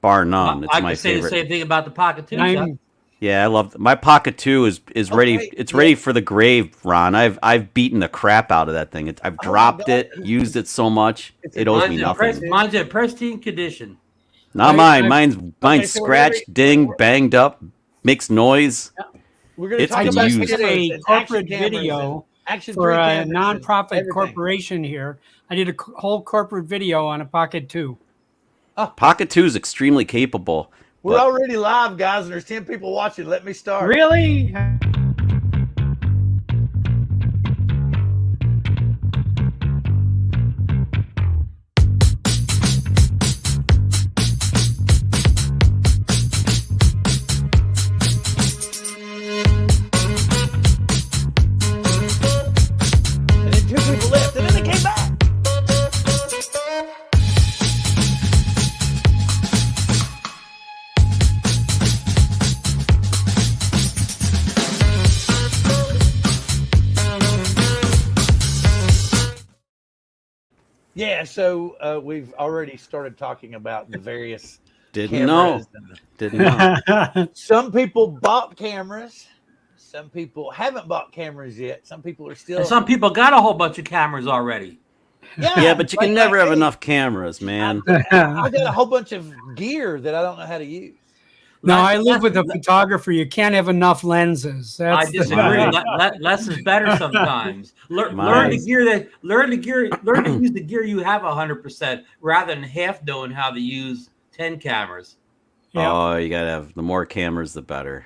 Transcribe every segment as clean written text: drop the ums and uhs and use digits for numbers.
bar none. It's I my could say favorite. the same thing about the Pocket 2. Chuck. Yeah, I love my Pocket 2 is ready. It's ready for the grave, Ron. I've beaten the crap out of that thing. I've dropped it, used it so much. It owes me nothing. Mine's in pristine condition. Not mine. Mine's scratched, dinged, banged up, makes noise. We're going to talk about a corporate video for a nonprofit corporation here. I did a whole corporate video on a Pocket 2. Pocket 2 is extremely capable. We're already live, guys, and there's 10 people watching. Let me start. Really? And then 2 people left, and then they came back. Yeah, so we've already started talking about the various cameras. Didn't know. Some people bought cameras. Some people haven't bought cameras yet. Some people are still. And some people got a whole bunch of cameras already. Yeah, but you can never have enough cameras, man. I got a whole bunch of gear that I don't know how to use. No, I live with a photographer. You can't have enough lenses. I disagree. Less is better sometimes. Learn to use the gear you have 100% rather than half knowing how to use 10 cameras. Yeah. Oh, you gotta have the more cameras, the better.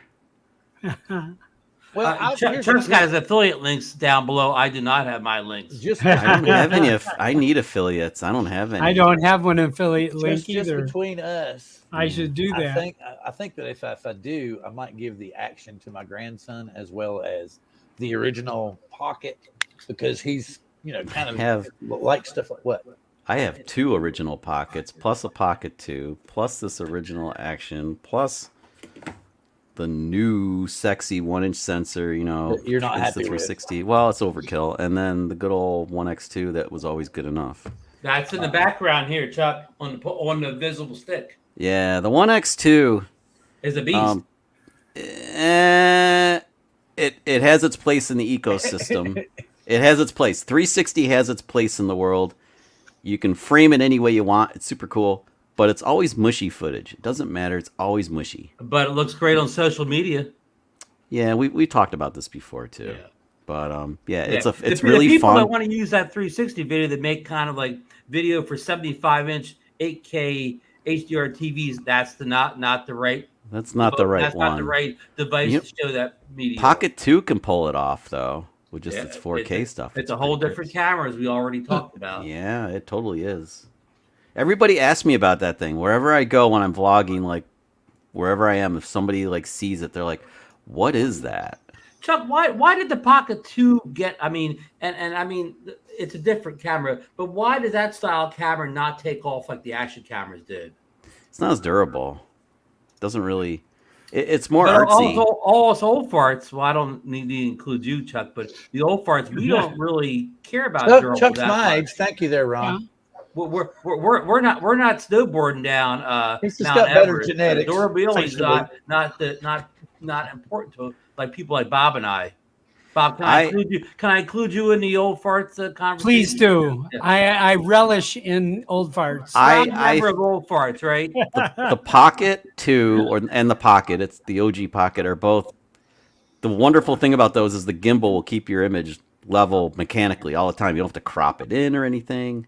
Well, Chuck's got his affiliate links down below. I do not have my links. I don't have any. I need affiliates. I don't have any. I don't have one affiliate link just either. Between us. I should do that. I think that if I do, I might give the Action to my grandson as well as the original Pocket because he's kind of like stuff like what. I have 2 original Pockets plus a Pocket 2 plus this original Action plus the new sexy 1-inch sensor. You're not happy the 360. Well, it's overkill, and then the good old 1X2 that was always good enough. That's in the background here, Chuck, on the visible stick. Yeah, the 1X2 is a beast. It has its place in the ecosystem. It has its place. 360 has its place in the world. You can frame it any way you want. It's super cool, but it's always mushy footage. It doesn't matter. It's always mushy. But it looks great on social media. Yeah, we talked about this before too. Yeah. But it's the really people fun. that want to use that 360 video that make kind of like video for 75-inch 8K HDR TVs, that's not the right. That's not the right one. That's not the right device to show that media. Pocket 2 can pull it off though, with just its 4K stuff. It's a whole different camera, as we already talked about. Yeah, it totally is. Everybody asks me about that thing wherever I go when I'm vlogging, like wherever I am. If somebody sees it, they're like, "What is that?" Chuck, why did the Pocket 2 get? I mean, it's a different camera, but why did that style camera not take off like the Action cameras did? It's not as durable. It doesn't really. It's more artsy. All us old farts. Well, I don't need to include you, Chuck, but the old farts, we don't really care about durable. Chuck's my age. Thank you, there, Ron. We're not snowboarding down. He's just got better genetics. Durability is not important to like people like Bob and I. Bob, can I include you in the old farts conversation? Please do. Yeah. I relish in old farts. I remember old farts, right? The Pocket 2 and the Pocket, it's the OG Pocket, are both. The wonderful thing about those is the gimbal will keep your image level mechanically all the time. You don't have to crop it in or anything.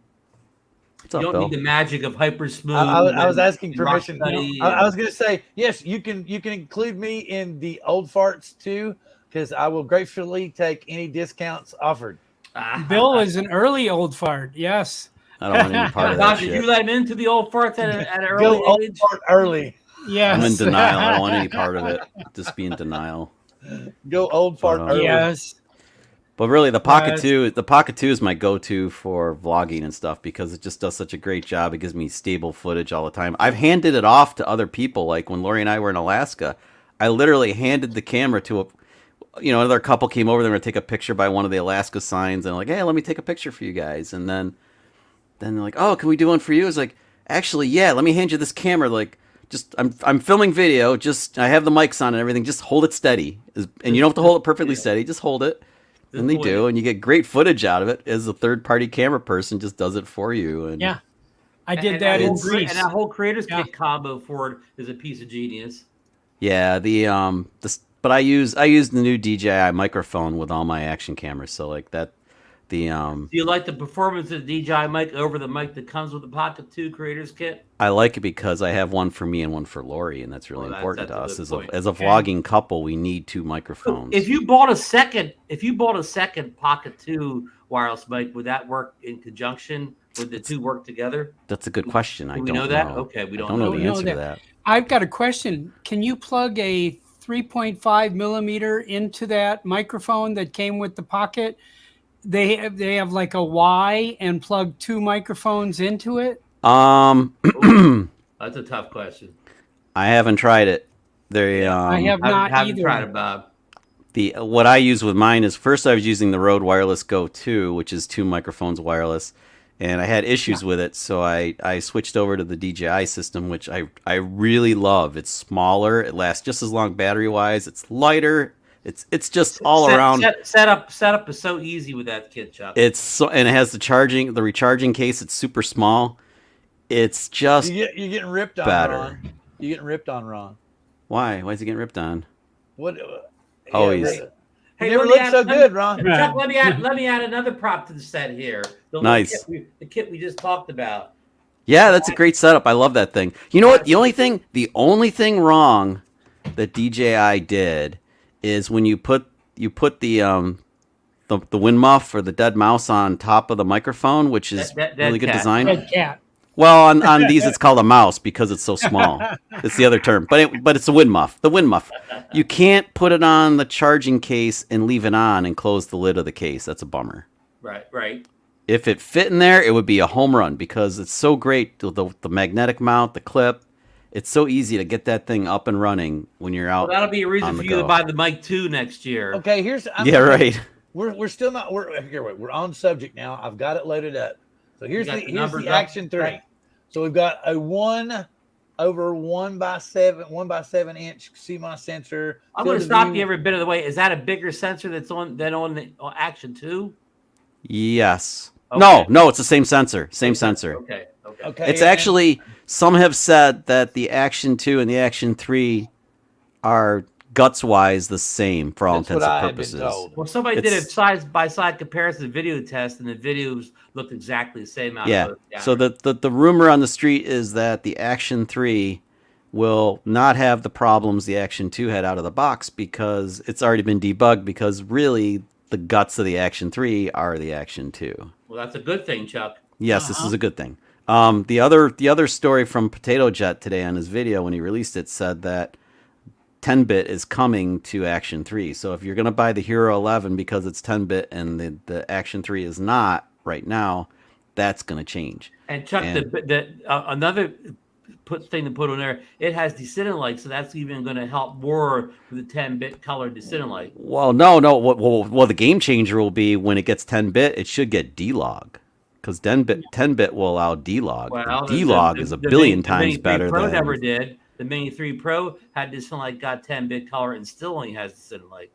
What's up, you don't Bill? need the magic of hyper smooth. I was asking permission. I was going to say yes. You can include me in the old farts too. Because I will gratefully take any discounts offered. Bill is an early old fart. Yes. I don't want any part of that shit. Did you let him into the old farts at an early age? Old fart early. Yes. I'm in denial. I don't want any part of it. Just be in denial. Go old fart early. Yes. But really, the Pocket 2, is my go-to for vlogging and stuff because it just does such a great job. It gives me stable footage all the time. I've handed it off to other people. Like when Lori and I were in Alaska, I literally handed the camera to another couple came over. They were going to take a picture by one of the Alaska signs, and like, hey, let me take a picture for you guys. And then they're like, oh, can we do one for you? It's like, actually, yeah, let me hand you this camera. Like, just I'm filming video. Just I have the mics on and everything. Just hold it steady, and you don't have to hold it perfectly steady. Just hold it, and they do, and you get great footage out of it. As a third-party camera person, just does it for you. And yeah, I did that in Greece. And that whole creators kit combo for it is a piece of genius. Yeah, but I use the new DJI microphone with all my action cameras. So like that, Do you like the performance of the DJI mic over the mic that comes with the Pocket 2 creators kit? I like it because I have one for me and one for Lori, and that's really important to us. As a vlogging couple, we need 2 microphones. If you bought a second Pocket 2 wireless mic, would that work in conjunction? Would the 2 work together? That's a good question. Do we know that? Okay, we don't know the answer to that. I've got a question. Can you plug a 3.5 millimeter into that microphone that came with the Pocket? They have like a Y and plug 2 microphones into it? That's a tough question. I haven't tried it. I have not haven't either. tried it, Bob. What I use with mine is, first I was using the Rode Wireless Go 2, which is 2 microphones wireless, and I had issues with it, so I switched over to the DJI system, which I really love. It's smaller, it lasts just as long battery wise, it's lighter. It's just all around. Setup is so easy with that kit, Chuck. And it has the recharging case. It's super small. It's just you're getting ripped on, better. Ron. You're getting ripped on, Ron. Why? Why is he getting ripped on? What? Always. Hey, you never looked so good, Ron. Chuck, let me add another prop to the set here. Nice. The kit we just talked about. Yeah, that's a great setup. I love that thing. You know what? The only thing wrong that DJI did is when you put the wind muff or the dead mouse on top of the microphone, which is really good design. Dead cat. Well, on these it's called a mouse because it's so small. It's the other term, but it's a wind muff. The wind muff. You can't put it on the charging case and leave it on and close the lid of the case. That's a bummer. Right. If it fit in there, it would be a home run because it's so great. The magnetic mount, the clip. It's so easy to get that thing up and running when you're out. Well, that'll be a reason for you to buy the mic 2 next year. Okay, right. We're still not. We're on subject now. I've got it loaded up. So here's the Action 3. So we've got a 1 over 1 by 7 inch CMOS sensor. I'm going to stop you every bit of the way. Is that a bigger sensor than on the Action 2? Yes. Okay. No, it's the same sensor. Same sensor. Okay. It's actually, some have said that the Action 2 and the Action 3 are guts-wise the same for all intents and purposes. Well, somebody did a side-by-side comparison video test, and the videos looked exactly the same. So the rumor on the street is that the Action 3 will not have the problems the Action 2 had out of the box because it's already been debugged, because really the guts of the Action 3 are the Action 2. Well, that's a good thing, Chuck. Yes, this is a good thing. The other story from Potato Jet today on his video when he released it said that 10-bit is coming to Action 3. So if you're going to buy the Hero 11 because it's 10-bit and the Action 3 is not right now, that's going to change. And Chuck, another thing to put on there, it has descending light, so that's even going to help more with the 10-bit color descending light. Well, no. Well, the game changer will be when it gets 10-bit, it should get D-Log. Because 10-bit will allow D-Log. Well, D-Log is a billion times better than... The Mini 3 Pro never did. The Mini 3 Pro had descending light, got 10-bit color, and still only has descending light.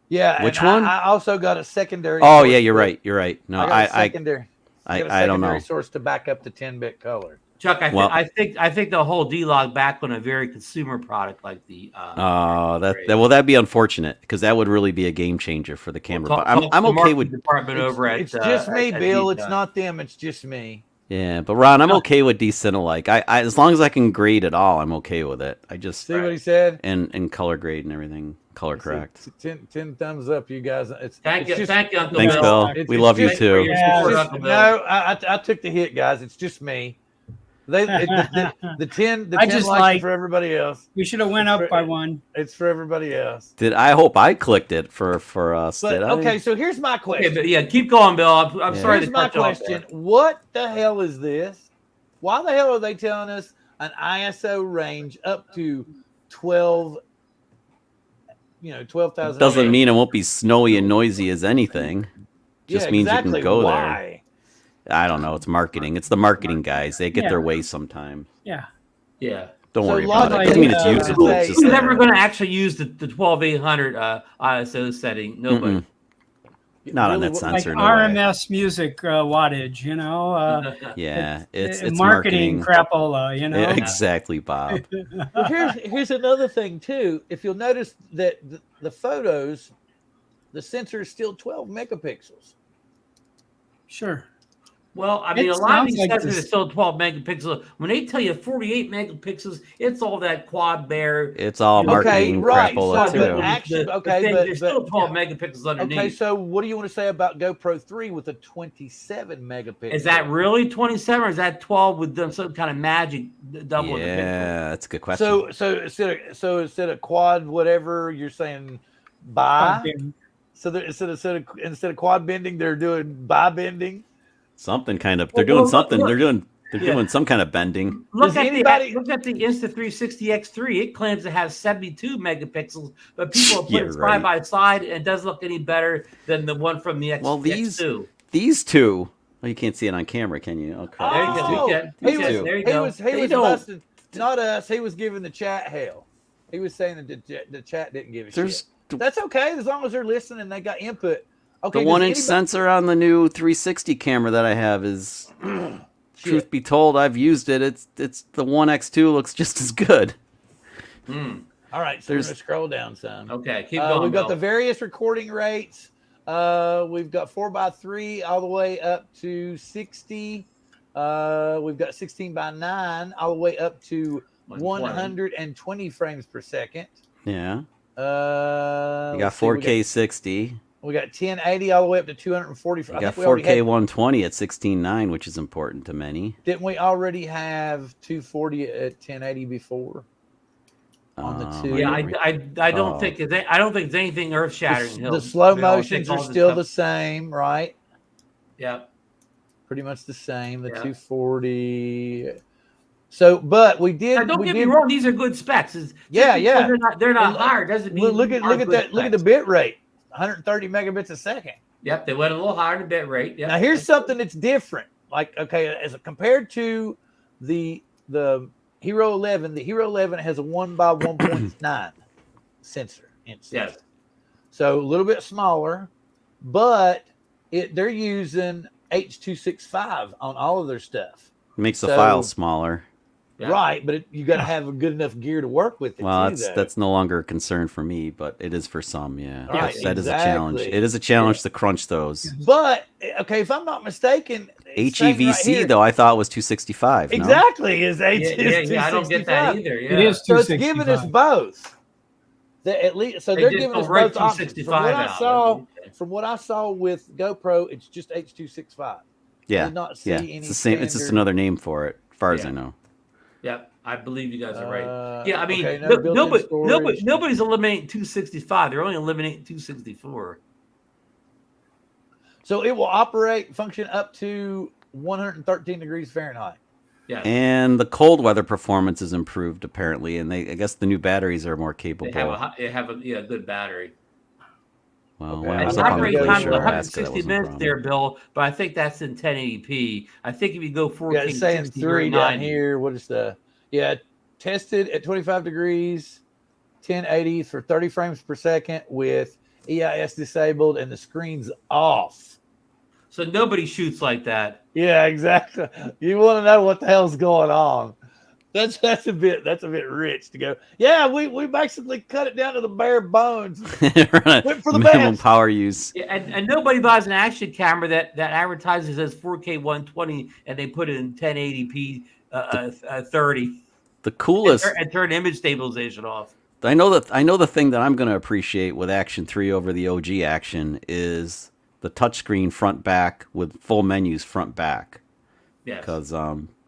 Yeah. Which one? I also got a secondary. Oh, yeah, you're right. No, I don't know. Source to back up the 10-bit color. Chuck, I think they'll hold D-Log back on a very consumer product like the. That'd be unfortunate because that would really be a game changer for the camera. But I'm okay with department over at. It's just me, Bill. It's not them. It's just me. Yeah, but Ron, I'm okay with decent-alike. I as long as I can grade it all, I'm okay with it. I just see what he said and color grade and everything, color correct. 10 thumbs up, you guys. Thank you, Uncle Thanks, Bill. We love you too. I took the hit, guys. It's just me. The 10 likes for everybody else. We should have went up by 1. It's for everybody else. I hope I clicked it for us. But, okay, so here's my question. Okay, keep going, Bill. I'm sorry. Here's my question. What the hell is this? Why the hell are they telling us an ISO range up to 12? 12,000. Doesn't mean it won't be snowy and noisy as anything. Just means you can go there. I don't know. It's marketing. It's the marketing guys. They get their way sometimes. Yeah. Don't worry Logitech, about it. Doesn't mean it's usable. It's just Who's never going to actually use the 12800 ISO setting? Nobody. Not on that sensor. Like RMS music wattage, you know. Yeah, it's marketing crapola, you know. Yeah, exactly, Bob. Well, here's another thing too. If you'll notice that the photos, the sensor is still 12 megapixels. Sure. Well, I mean, a lot of these sensors are still 12 megapixels. When they tell you 48 megapixels, it's all that quad bear. It's all marketing crapola too. Action, but there's still 12 megapixels underneath. Okay, so what do you want to say about GoPro 3 with a 27 megapixel? Is that really 27 or is that 12 with some kind of magic double? Yeah, that's a good question. So instead of quad whatever, you're saying bi? So instead of quad bending, they're doing bi bending? Something kind of. They're doing something. They're doing some kind of bending. Look at the Insta360 X3. It claims to have 72 megapixels, but people put it side by side, and it doesn't look any better than the one from the X2. Well, these two. Well, you can't see it on camera, can you? Okay. There you go. He was busting, not us. He was giving the chat hell. He was saying that the chat didn't give a shit. That's okay as long as they're listening and they got input. Okay, the 1-inch sensor on the new 360 camera that I have is, truth be told, I've used it. It's the 1X2 looks just as good. All right, so we're gonna scroll down some. Okay, keep going. We've got the various recording rates. We've got 4:3 all the way up to 60. We've got 16:9 all the way up to 120 frames per second. Yeah. You got 4K 60. We got 1080 all the way up to 240. You got 4K 120 at 16:9, which is important to many. Didn't we already have 240 at 1080 before? On the two. Yeah, I don't think there's anything earth shattering. The slow motions are still the same, right? Yep. Pretty much the same. The 240. So, but we did. Now, don't get me wrong; these are good specs. Yeah. They're not hard. Doesn't mean look at that. Look at the bit rate. 130 megabits a second. Yep, they went a little higher in the bit rate. Yep. Now here's something that's different. Like, okay, as compared to the Hero 11, the Hero 11 has a 1x1.9 sensor. Yes. So a little bit smaller, but they're using H.265 on all of their stuff. Makes the file smaller. Yeah. Right, but you got to have a good enough gear to work with it. Well, that's no longer a concern for me, but it is for some. Yeah, right, that is a challenge. It is a challenge to crunch those. But okay, if I'm not mistaken, HEVC right though I thought was 265. Exactly, is H. Yeah, I don't get that either. Yeah. It is 265. So it's giving us both. At least, so they're giving us both options. From what I saw with GoPro, it's just H.265. Yeah, it's the same. It's just another name for it, as far as I know. Yep, I believe you guys are right. Yeah, I mean, nobody's eliminating 265. They're only eliminating 264. So it will function up to 113 degrees Fahrenheit. Yeah. And the cold weather performance is improved apparently, and I guess the new batteries are more capable. They have a good battery. Well, when I was up on the glacier, 160 minutes there, Bill, but I think that's in 1080p. I think if you go 4K, it's saying 3 down here. What is tested at 25 degrees, 1080 for 30 frames per second with EIS disabled and the screen's off. So nobody shoots like that. Yeah, exactly. You want to know what the hell's going on? That's a bit rich to go. Yeah, we basically cut it down to the bare bones. Went for the minimum best. Power use. Yeah, and nobody buys an action camera that advertises as 4K 120 and they put it in 1080p 30. The coolest and turn image stabilization off. I know the thing that I'm going to appreciate with Action 3 over the OG Action is the touchscreen front back with full menus front back. Yes. Because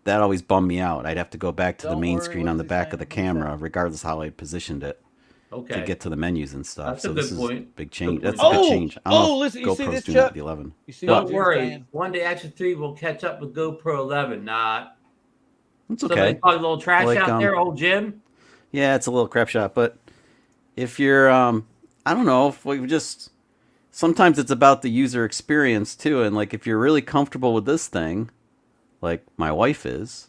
that always bummed me out. I'd have to go back to the main screen on the back of the camera, regardless of how I positioned it, to get to the menus and stuff. That's a good point. Big change. That's a good change. Listen, you see this, Chuck? The 11. Don't worry. One day Action 3 will catch up with GoPro 11. Not. It's okay. Somebody called a little trash out there, old Jim. Yeah, it's a little crap shot. But if you're, I don't know, if we just, sometimes it's about the user experience too. And like, if you're really comfortable with this thing, like my wife is,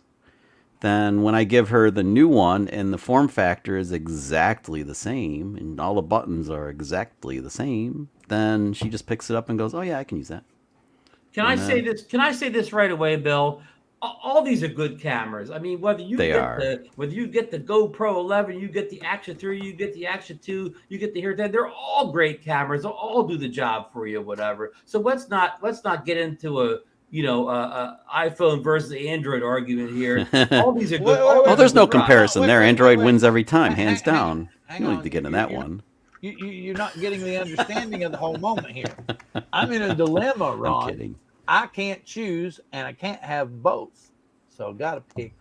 then when I give her the new one and the form factor is exactly the same and all the buttons are exactly the same, then she just picks it up and goes, "Oh yeah, I can use that." Can I say this? Can I say this right away, Bill? All these are good cameras. I mean, whether you get the GoPro 11, you get the Action 3, you get the Action 2, you get the Here 10, they're all great cameras. They'll all do the job for you, whatever. So let's not get into a iPhone versus Android argument here. All these are good. Well, there's no comparison there. Android wins every time, hands down. You don't need to get into that one. You're not getting the understanding of the whole moment here. I'm in a dilemma, Ron. I'm kidding. I can't choose, and I can't have both. So I've got to pick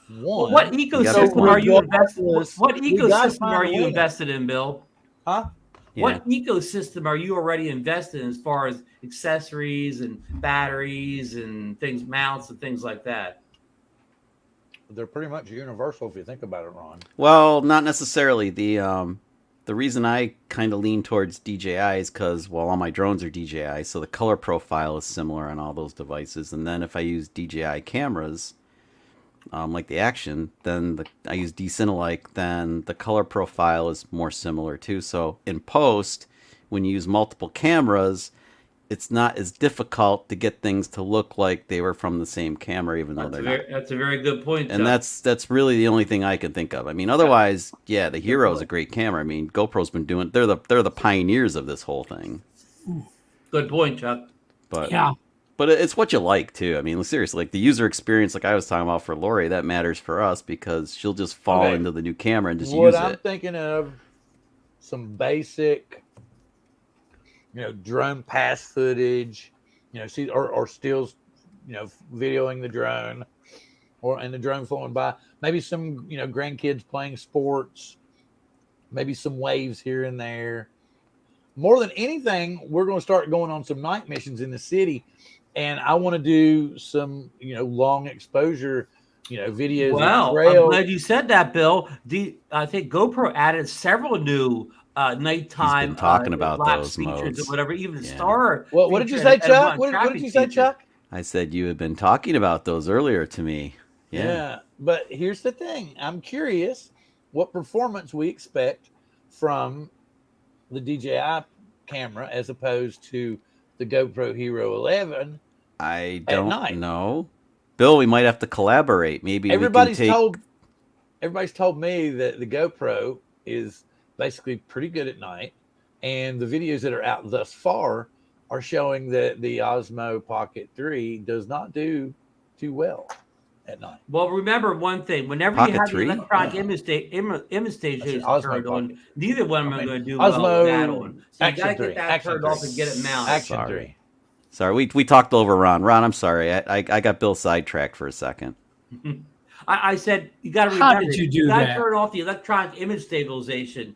one. Well, what ecosystem are you invested? What ecosystem are you invested in, Bill? Huh? Yeah. What ecosystem are you already invested in as far as accessories and batteries and things, mounts and things like that? They're pretty much universal if you think about it, Ron. Well, not necessarily. The reason I kind of lean towards DJI is because, well, all my drones are DJI, so the color profile is similar on all those devices. And then if I use DJI cameras, like the Action, then I use Decinelike, then the color profile is more similar too. So in post, when you use multiple cameras, it's not as difficult to get things to look like they were from the same camera, even though they're not. That's a very good point, and that's really the only thing I can think of. I mean, otherwise, yeah, the Hero is a great camera. I mean, GoPro's been doing. They're the pioneers of this whole thing. Good point, Chuck. But yeah, but it's what you like too. I mean, seriously, like the user experience, like I was talking about for Lori, that matters for us because she'll just fall into the new camera and just use it. What I'm thinking of, some basic, drone pass footage, or stills, videoing the drone, and the drone flying by. Maybe some, grandkids playing sports. Maybe some waves here and there. More than anything, we're going to start going on some night missions in the city, and I want to do some, long exposure, videos. Well, I'm glad you said that, Bill. I think GoPro added several new nighttime. He's been talking about those features modes or whatever, even Star. What did you say, Chuck? What did you say, Chuck? I said you had been talking about those earlier to me. Yeah, but here's the thing. I'm curious what performance we expect from the DJI camera as opposed to the GoPro Hero 11. I don't know. Bill, we might have to collaborate. Maybe everybody's told me that the GoPro is basically pretty good at night, and the videos that are out thus far are showing that the Osmo Pocket 3 does not do too well at night. Well, remember one thing: whenever Pocket you have 3? the electronic image station turned on, neither one of them are going to do well Osmo with that on. So you got to get that Action turned 3. off and get it mounted. Action 3. Sorry, we talked over Ron. Ron, I'm sorry. I got Bill sidetracked for a second. I said you got to remember. How did you do you got to that? turn off the electronic image stabilization.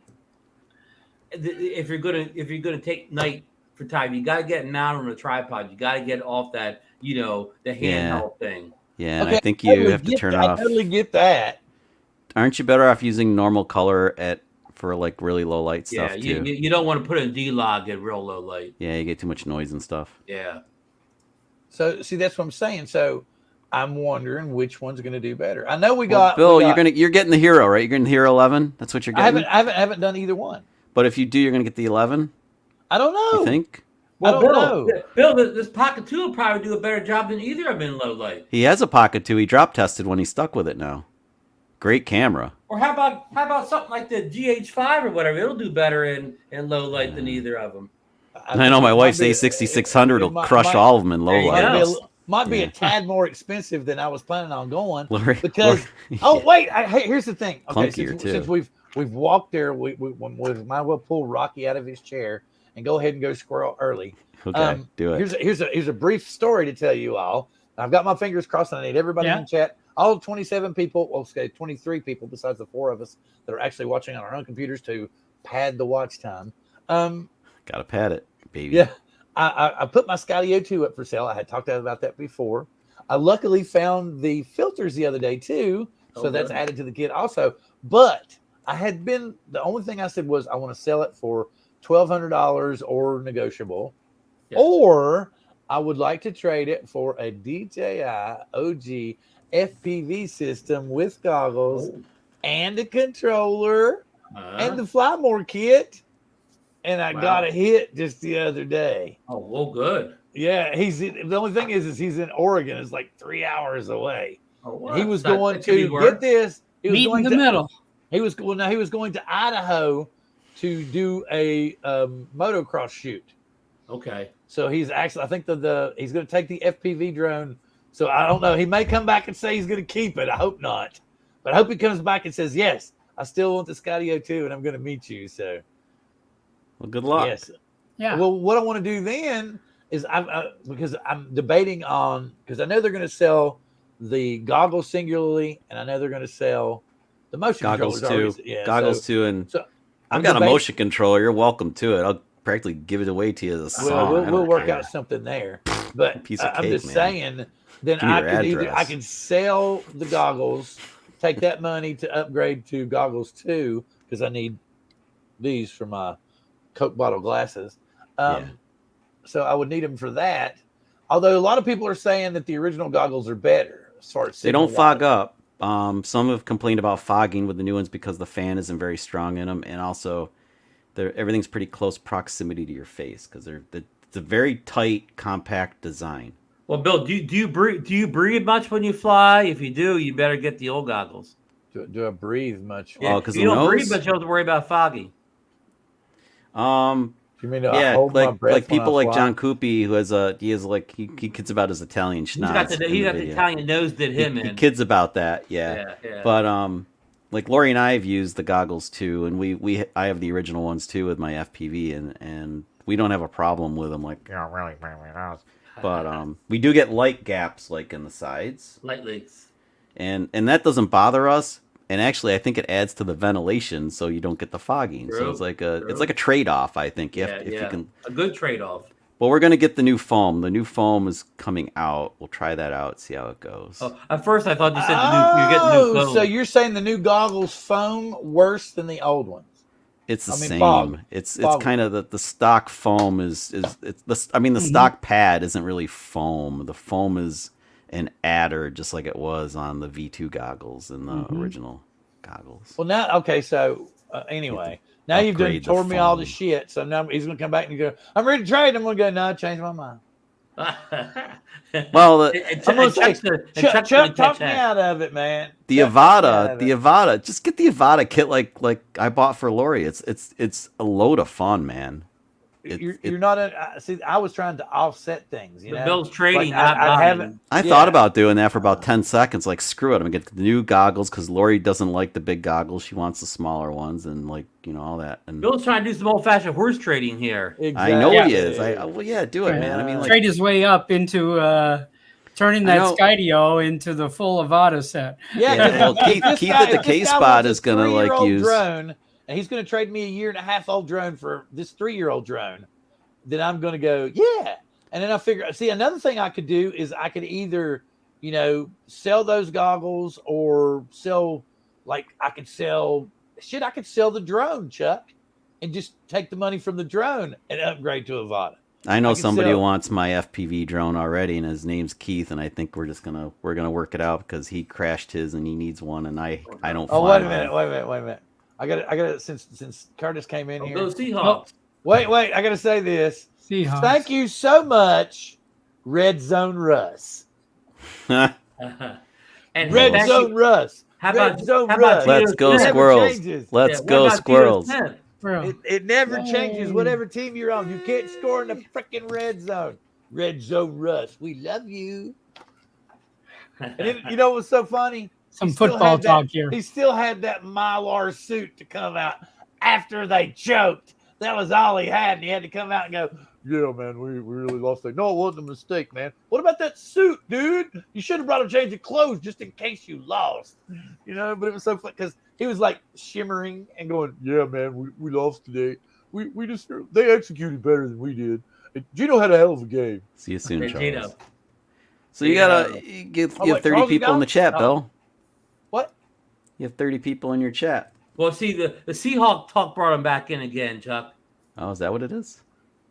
If you're gonna take night time, you got to get it mounted on a tripod. You got to get off that, the handheld thing. Yeah, okay, I think you have to turn off. I totally get that. Aren't you better off using normal color for like really low light stuff too? You don't want to put in D-Log at real low light. Yeah, you get too much noise and stuff. Yeah. So see, that's what I'm saying. So I'm wondering which one's going to do better. I know Bill. You're getting the Hero, right? You're getting the Hero 11. That's what you're getting. I haven't done either one. But if you do, you're going to get the 11. I don't know. You think? Well, Bill, this Pocket 2 will probably do a better job than either of them in low light. He has a Pocket 2. He drop tested when he's stuck with it now. Great camera. Or how about something like the GH5 or whatever? It'll do better in low light than either of them. I know my wife's A6600 will crush all of them in low light. Might be a tad more expensive than I was planning on going because. Here's the thing. Okay, since we've walked there, we might well pull Rocky out of his chair and go ahead and go squirrel early. Okay, do it. Here's a brief story to tell you all. I've got my fingers crossed, and I need everybody in the chat. All 27 people, 23 people besides the 4 of us that are actually watching on our own computers to pad the watch time. Gotta pad it, baby. Yeah, I put my Skydio 2 up for sale. I had talked about that before. I luckily found the filters the other day too, so that's added to the kit also. But the only thing I said was I want to sell it for $1,200 or negotiable, or I would like to trade it for a DJI OG FPV system with goggles and a controller and the Fly More kit. And I got a hit just the other day. Oh, well, good. Yeah, the only thing is he's in Oregon. It's like 3 hours away. Oh, he was going to get this. He was meet going in the to, middle. He was going to Idaho to do a motocross shoot. Okay. So he's actually, I think he's going to take the FPV drone. So I don't know. He may come back and say he's going to keep it. I hope not, but I hope he comes back and says, yes, I still want the Skydio 2 and I'm going to meet you. So, well, good luck. Yes. Yeah. Well, what I want to do then is because I'm debating on, because I know they're going to sell the goggles singularly, and I know they're going to sell the motion goggles controllers. too. Goggles too, and so I've got a motion controller. You're welcome to it. I'll practically give it away to you as a song. We'll work out something there. But piece of I'm cake, just saying, then I could sell the goggles, take that money to upgrade to goggles 2 because I need these for my Coke bottle glasses. So I would need them for that. Although a lot of people are saying that the original goggles are better as far as they don't fog up. Some have complained about fogging with the new ones because the fan isn't very strong in them, and also everything's pretty close proximity to your face because it's a very tight, compact design. Well, Bill, do you breathe much when you fly? If you do, you better get the old goggles. Do I breathe much? Yeah, because you don't breathe much, you don't have to worry about fogging. You mean like people like John Coopy, who has he kids about his Italian schnoz. He got the Italian nose did him in. He kids about that, yeah. But like Lori and I have used the goggles too, and I have the original ones too with my FPV, and we don't have a problem with them. Like, really, but we do get light gaps like in the sides, light leaks, and that doesn't bother us. And actually, I think it adds to the ventilation, so you don't get the fogging. True, so it's like a trade-off. I think if you can, a good trade-off. Well, we're gonna get the new foam. The new foam is coming out. We'll try that out, see how it goes. Oh, at first, I thought you said you're getting new foam. So you're saying the new goggles foam worse than the old ones? It's the same. Fog. It's kind of the stock foam is the stock pad isn't really foam. The foam is an adder, just like it was on the V2 goggles and the original goggles. Well, now, okay, so anyway, now you've done tore me all the shit. So now he's going to come back and go, I'm ready to trade. I'm going to go, no, I changed my mind. Well, I'm going to say, Chuck, talk me out of it, man. The Avata, just get the Avata kit like I bought for Lori. It's a load of fun, man. You're not see. I was trying to offset things. You know, Bill's trading. Like, I thought about doing that for about 10 seconds. Like, screw it, I'm gonna get the new goggles because Lori doesn't like the big goggles. She wants the smaller ones, and all that. And Bill's trying to do some old-fashioned horse trading here. Exactly. I know he is. Do it, man. I mean, trade his way up into turning that Skydio into the full Avata set. Yeah. Well, Keith at the K Spot is gonna use drone. And he's going to trade me a 1.5-year-old drone for this 3-year-old drone. Then I'm going to go, yeah. And then I figure, see, another thing I could do is I could either, sell those goggles or I could sell the drone, Chuck, and just take the money from the drone and upgrade to a Avata. I know somebody who wants my FPV drone already, and his name's Keith, and I think we're gonna work it out because he crashed his and he needs one, and I don't. Oh, wait a minute. I got it. Since Curtis came in here. Go Seahawks. Wait. I got to say this. Seahawks. Thank you so much, Red Zone Russ. And Red Zone Russ. How about Russ? Let's go Squirrels. Let's go Squirrels. It never changes. Whatever team you're on, you can't score in the freaking red zone. Red Zone Russ. We love you. And you know what's so funny? Some football talk here. He still had that Mylar suit to come out after they choked. That was all he had, and he had to come out and go, yeah, man, we really lost that. No, it wasn't a mistake, man. What about that suit, dude? You should have brought a change of clothes just in case you lost. But it was so fun because he was like shimmering and going, yeah, man, we lost today. They executed better than we did. And Gino had a hell of a game. See you soon, Charles. So you have 30 people in the chat, Bill. What? You have 30 people in your chat. Well, see, the Seahawk talk brought him back in again, Chuck. Oh, is that what it is?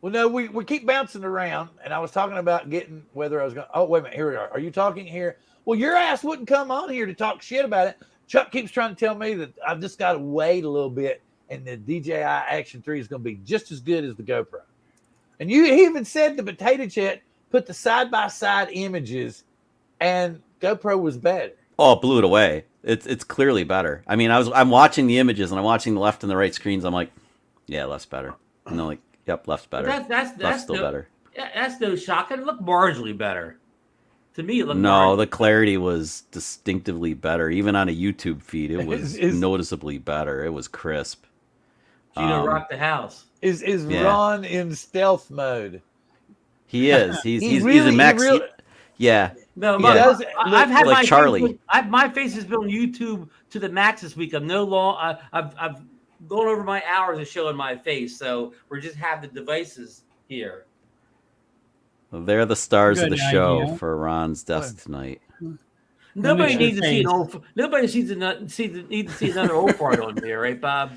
Well, no, we keep bouncing around, and I was talking about getting whether I was going. Oh, wait a minute, here we are. Are you talking here? Well, your ass wouldn't come on here to talk shit about it. Chuck keeps trying to tell me that I've just got to wait a little bit, and the DJI Action 3 is going to be just as good as the GoPro. And he even said the potato chip put the side-by-side images, and GoPro was better. Oh, it blew it away. It's clearly better. I mean, I'm watching the images and I'm watching the left and the right screens. I'm like, yeah, left's better. And they're like, yep, left's better. Left's still better. Yeah, that's no shock. It looked marginally better. To me, it looked the clarity was distinctively better. Even on a YouTube feed, it was noticeably better. It was crisp. Gino rocked the house. Is Ron in stealth mode? He is. He's in max. Yeah. No, I've had like Charlie. My face has been on YouTube to the max this week. I'm no long. I've gone over my hours of showing my face, so we're just have the devices here. Well, they're the stars of the show for Ron's desk tonight. Nobody needs to see an old. Nobody needs to see another old fart on here, right, Bob?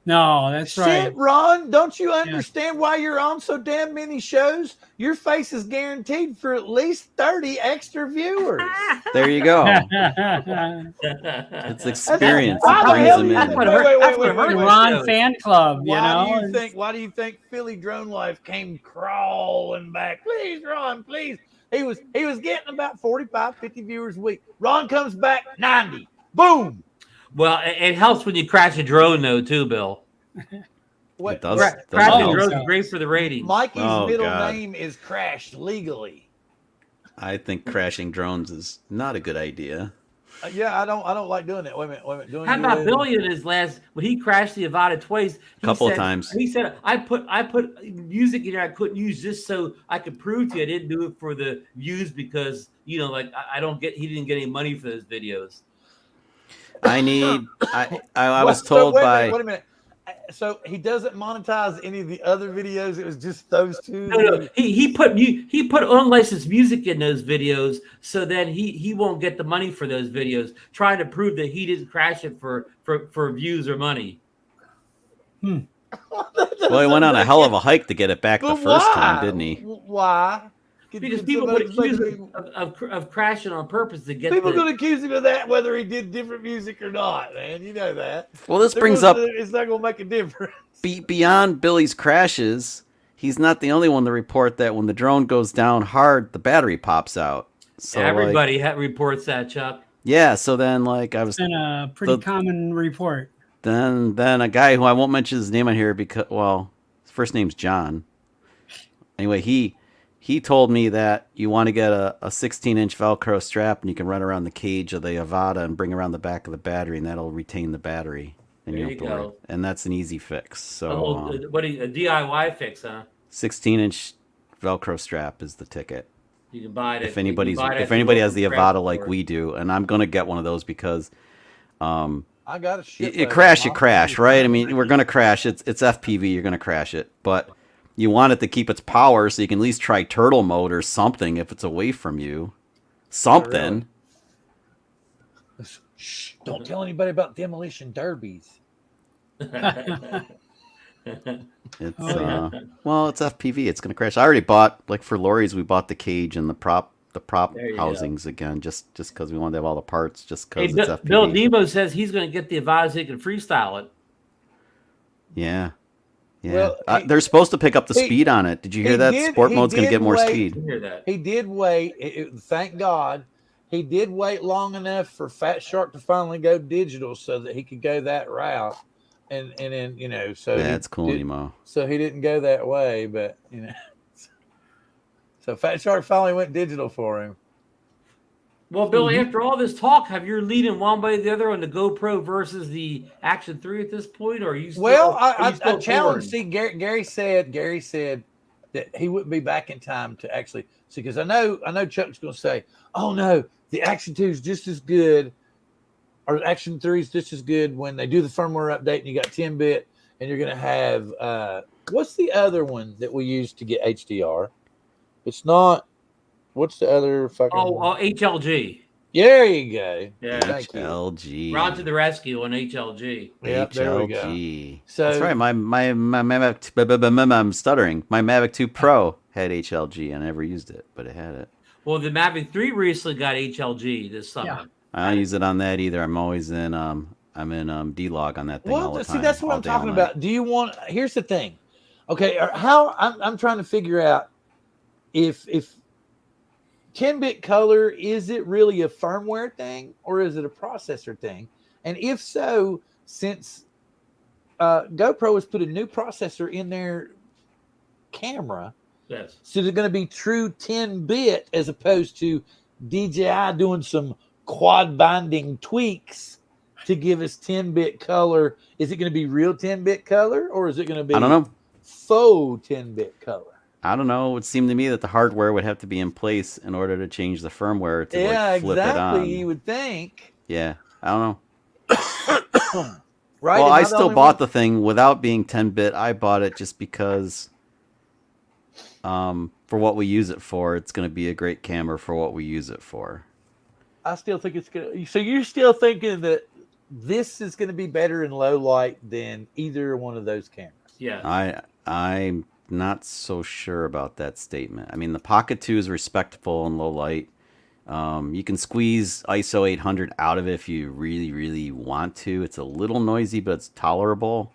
No, that's right. Shit, Ron, don't you understand why you're on so damn many shows? Your face is guaranteed for at least 30 extra viewers. There you go. It's experience. Wait, Ron fan club, you know? Why do you think Philly Drone Life came crawling back? Please, Ron, please. He was getting about 45, 50 viewers a week. Ron comes back, 90. Boom. Well, it helps when you crash a drone, though, too, Bill. What it does? Crashing a drone is great for the ratings. Mikey's middle name is Crash legally. I think crashing drones is not a good idea. Yeah, I don't like doing that. Wait a minute. How about Billy in his last when he crashed the Avata twice? A couple of times. He said, "I put music in there I couldn't use just so I could prove to you I didn't do it for the views because he didn't get any money for those videos." I was told wait a minute. So he doesn't monetize any of the other videos. It was just those two. No. He put unlicensed music in those videos, so then he won't get the money for those videos. Trying to prove that he didn't crash it for views or money. Well, he went on a hell of a hike to get it back the first time, didn't he? Why? Because people would accuse him of crashing on purpose to get. People going to accuse him of that, whether he did different music or not, man. You know that. Well, this brings up. It's not going to make a difference. Beyond Billy's crashes, he's not the only one to report that when the drone goes down hard, the battery pops out. So everybody reports that, Chuck. Yeah. So then, it's been a pretty common report. Then a guy who I won't mention his name on here because his first name's John. Anyway, He told me that you want to get a 16-inch Velcro strap and you can run around the cage of the Avata and bring around the back of the battery, and that'll retain the battery. And there you go. And that's an easy fix. So a DIY fix, huh? 16-inch Velcro strap is the ticket. You can buy it. If anybody has the Avata like we do, and I'm gonna get one of those because I got a shit. You crash, right? I mean, we're gonna crash. It's FPV. You're gonna crash it, but you want it to keep its power so you can at least try turtle mode or something if it's away from you. Something. Shh, don't tell anybody about demolition derbies. It's FPV. It's going to crash. I already bought, for Lori's, we bought the cage and the prop housings again, just because we wanted to have all the parts, just because it's FPV. Bill Nemo says he's going to get the Avata so he can freestyle it. Yeah. Yeah, well, they're supposed to pick up the speed on it. Did you hear that? Sport mode's going to get more speed. He did wait. Thank God. He did wait long enough for Fat Shark to finally go digital so that he could go that route. And then, so that's cool, Nemo. So he didn't go that way, but, So Fat Shark finally went digital for him. Well, Billy, after all this talk, have you leaning one way or the other on the GoPro versus the Action 3 at this point, or are you still? Well, I challenged. See, Gary said that he wouldn't be back in time to actually see, because I know Chuck's going to say, "Oh no, the Action 2 is just as good, or Action 3 is just as good when they do the firmware update and you got 10-bit, and you're going to have what's the other one that we use to get HDR? It's not." What's the other fucking? HLG. There you go. Yeah, HLG. Ron to the rescue on HLG. Yeah, there we go. So that's right. My Mavic. I'm stuttering. My Mavic 2 Pro had HLG. I never used it, but it had it. Well, the Mavic 3 recently got HLG this summer. Yeah. I don't use it on that either. I'm always in D-Log on that thing all the time. See, that's what I'm talking about. Do you want? Here's the thing. Okay, I'm trying to figure out if 10-bit color, is it really a firmware thing or is it a processor thing? And if so, since GoPro has put a new processor in their camera, yes, so they're going to be true 10-bit as opposed to DJI doing some quad binding tweaks to give us 10-bit color. Is it going to be real 10-bit color or is it going to be, I don't know, faux 10-bit color? I don't know. It would seem to me that the hardware would have to be in place in order to change the firmware to like flip it on. You would think. Yeah, I don't know. Right. Well, I still bought the thing without being 10-bit. I bought it just because for what we use it for, it's going to be a great camera for what we use it for. I still think it's going to. So you're still thinking that this is going to be better in low light than either one of those cameras? Yeah. I'm not so sure about that statement. I mean, the Pocket 2 is respectable in low light. You can squeeze ISO 800 out of it if you really, really want to. It's a little noisy, but it's tolerable.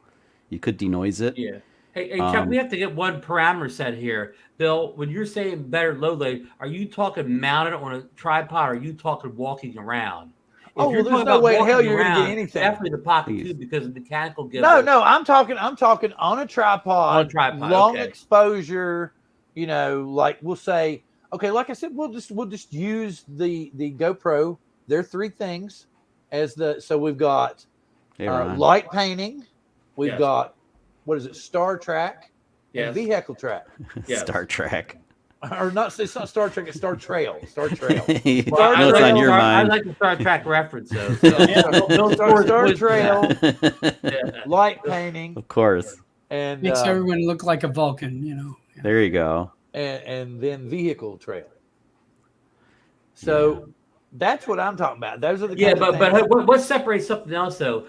You could denoise it. Yeah. Hey, Chuck, we have to get one parameter set here. Bill, when you're saying better low light, are you talking mounted on a tripod or are you talking walking around? Well, there's no way in hell you're going to get anything. Definitely the Pocket 2 because of mechanical gimbal. No, I'm talking on a tripod. On a tripod, long exposure. You know, like we'll say, okay, like I said, we'll just use the GoPro. There are three things so we've got light painting, we've got what is it, Star Track, and vehicle track. Star Trek. Or not, it's not Star Trek, it's Star Trail. Star Trail. Well, I know on your mind. I like the Star Trek reference, though. Star Trail, light painting. Of course. And makes everyone look like a Vulcan, you know. There you go. And then vehicle trailer. So that's what I'm talking about. Those are the but what separates something else, though?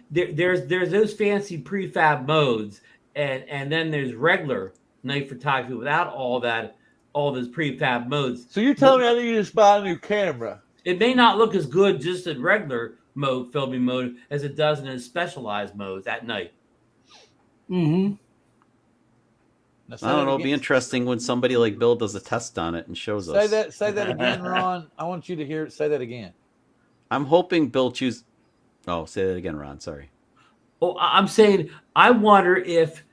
There's those fancy prefab modes, and then there's regular night photography without all those prefab modes. So you're telling me I need to just buy a new camera? It may not look as good just in regular mode, filming mode, as it does in a specialized modes at night. Mm-hmm. I don't know. It'll be interesting when somebody like Bill does a test on it and shows us. Say that again, Ron. I want you to hear it. Say that again. I'm hoping Bill chooses. Oh, say that again, Ron. Sorry. Well, I'm saying I wonder if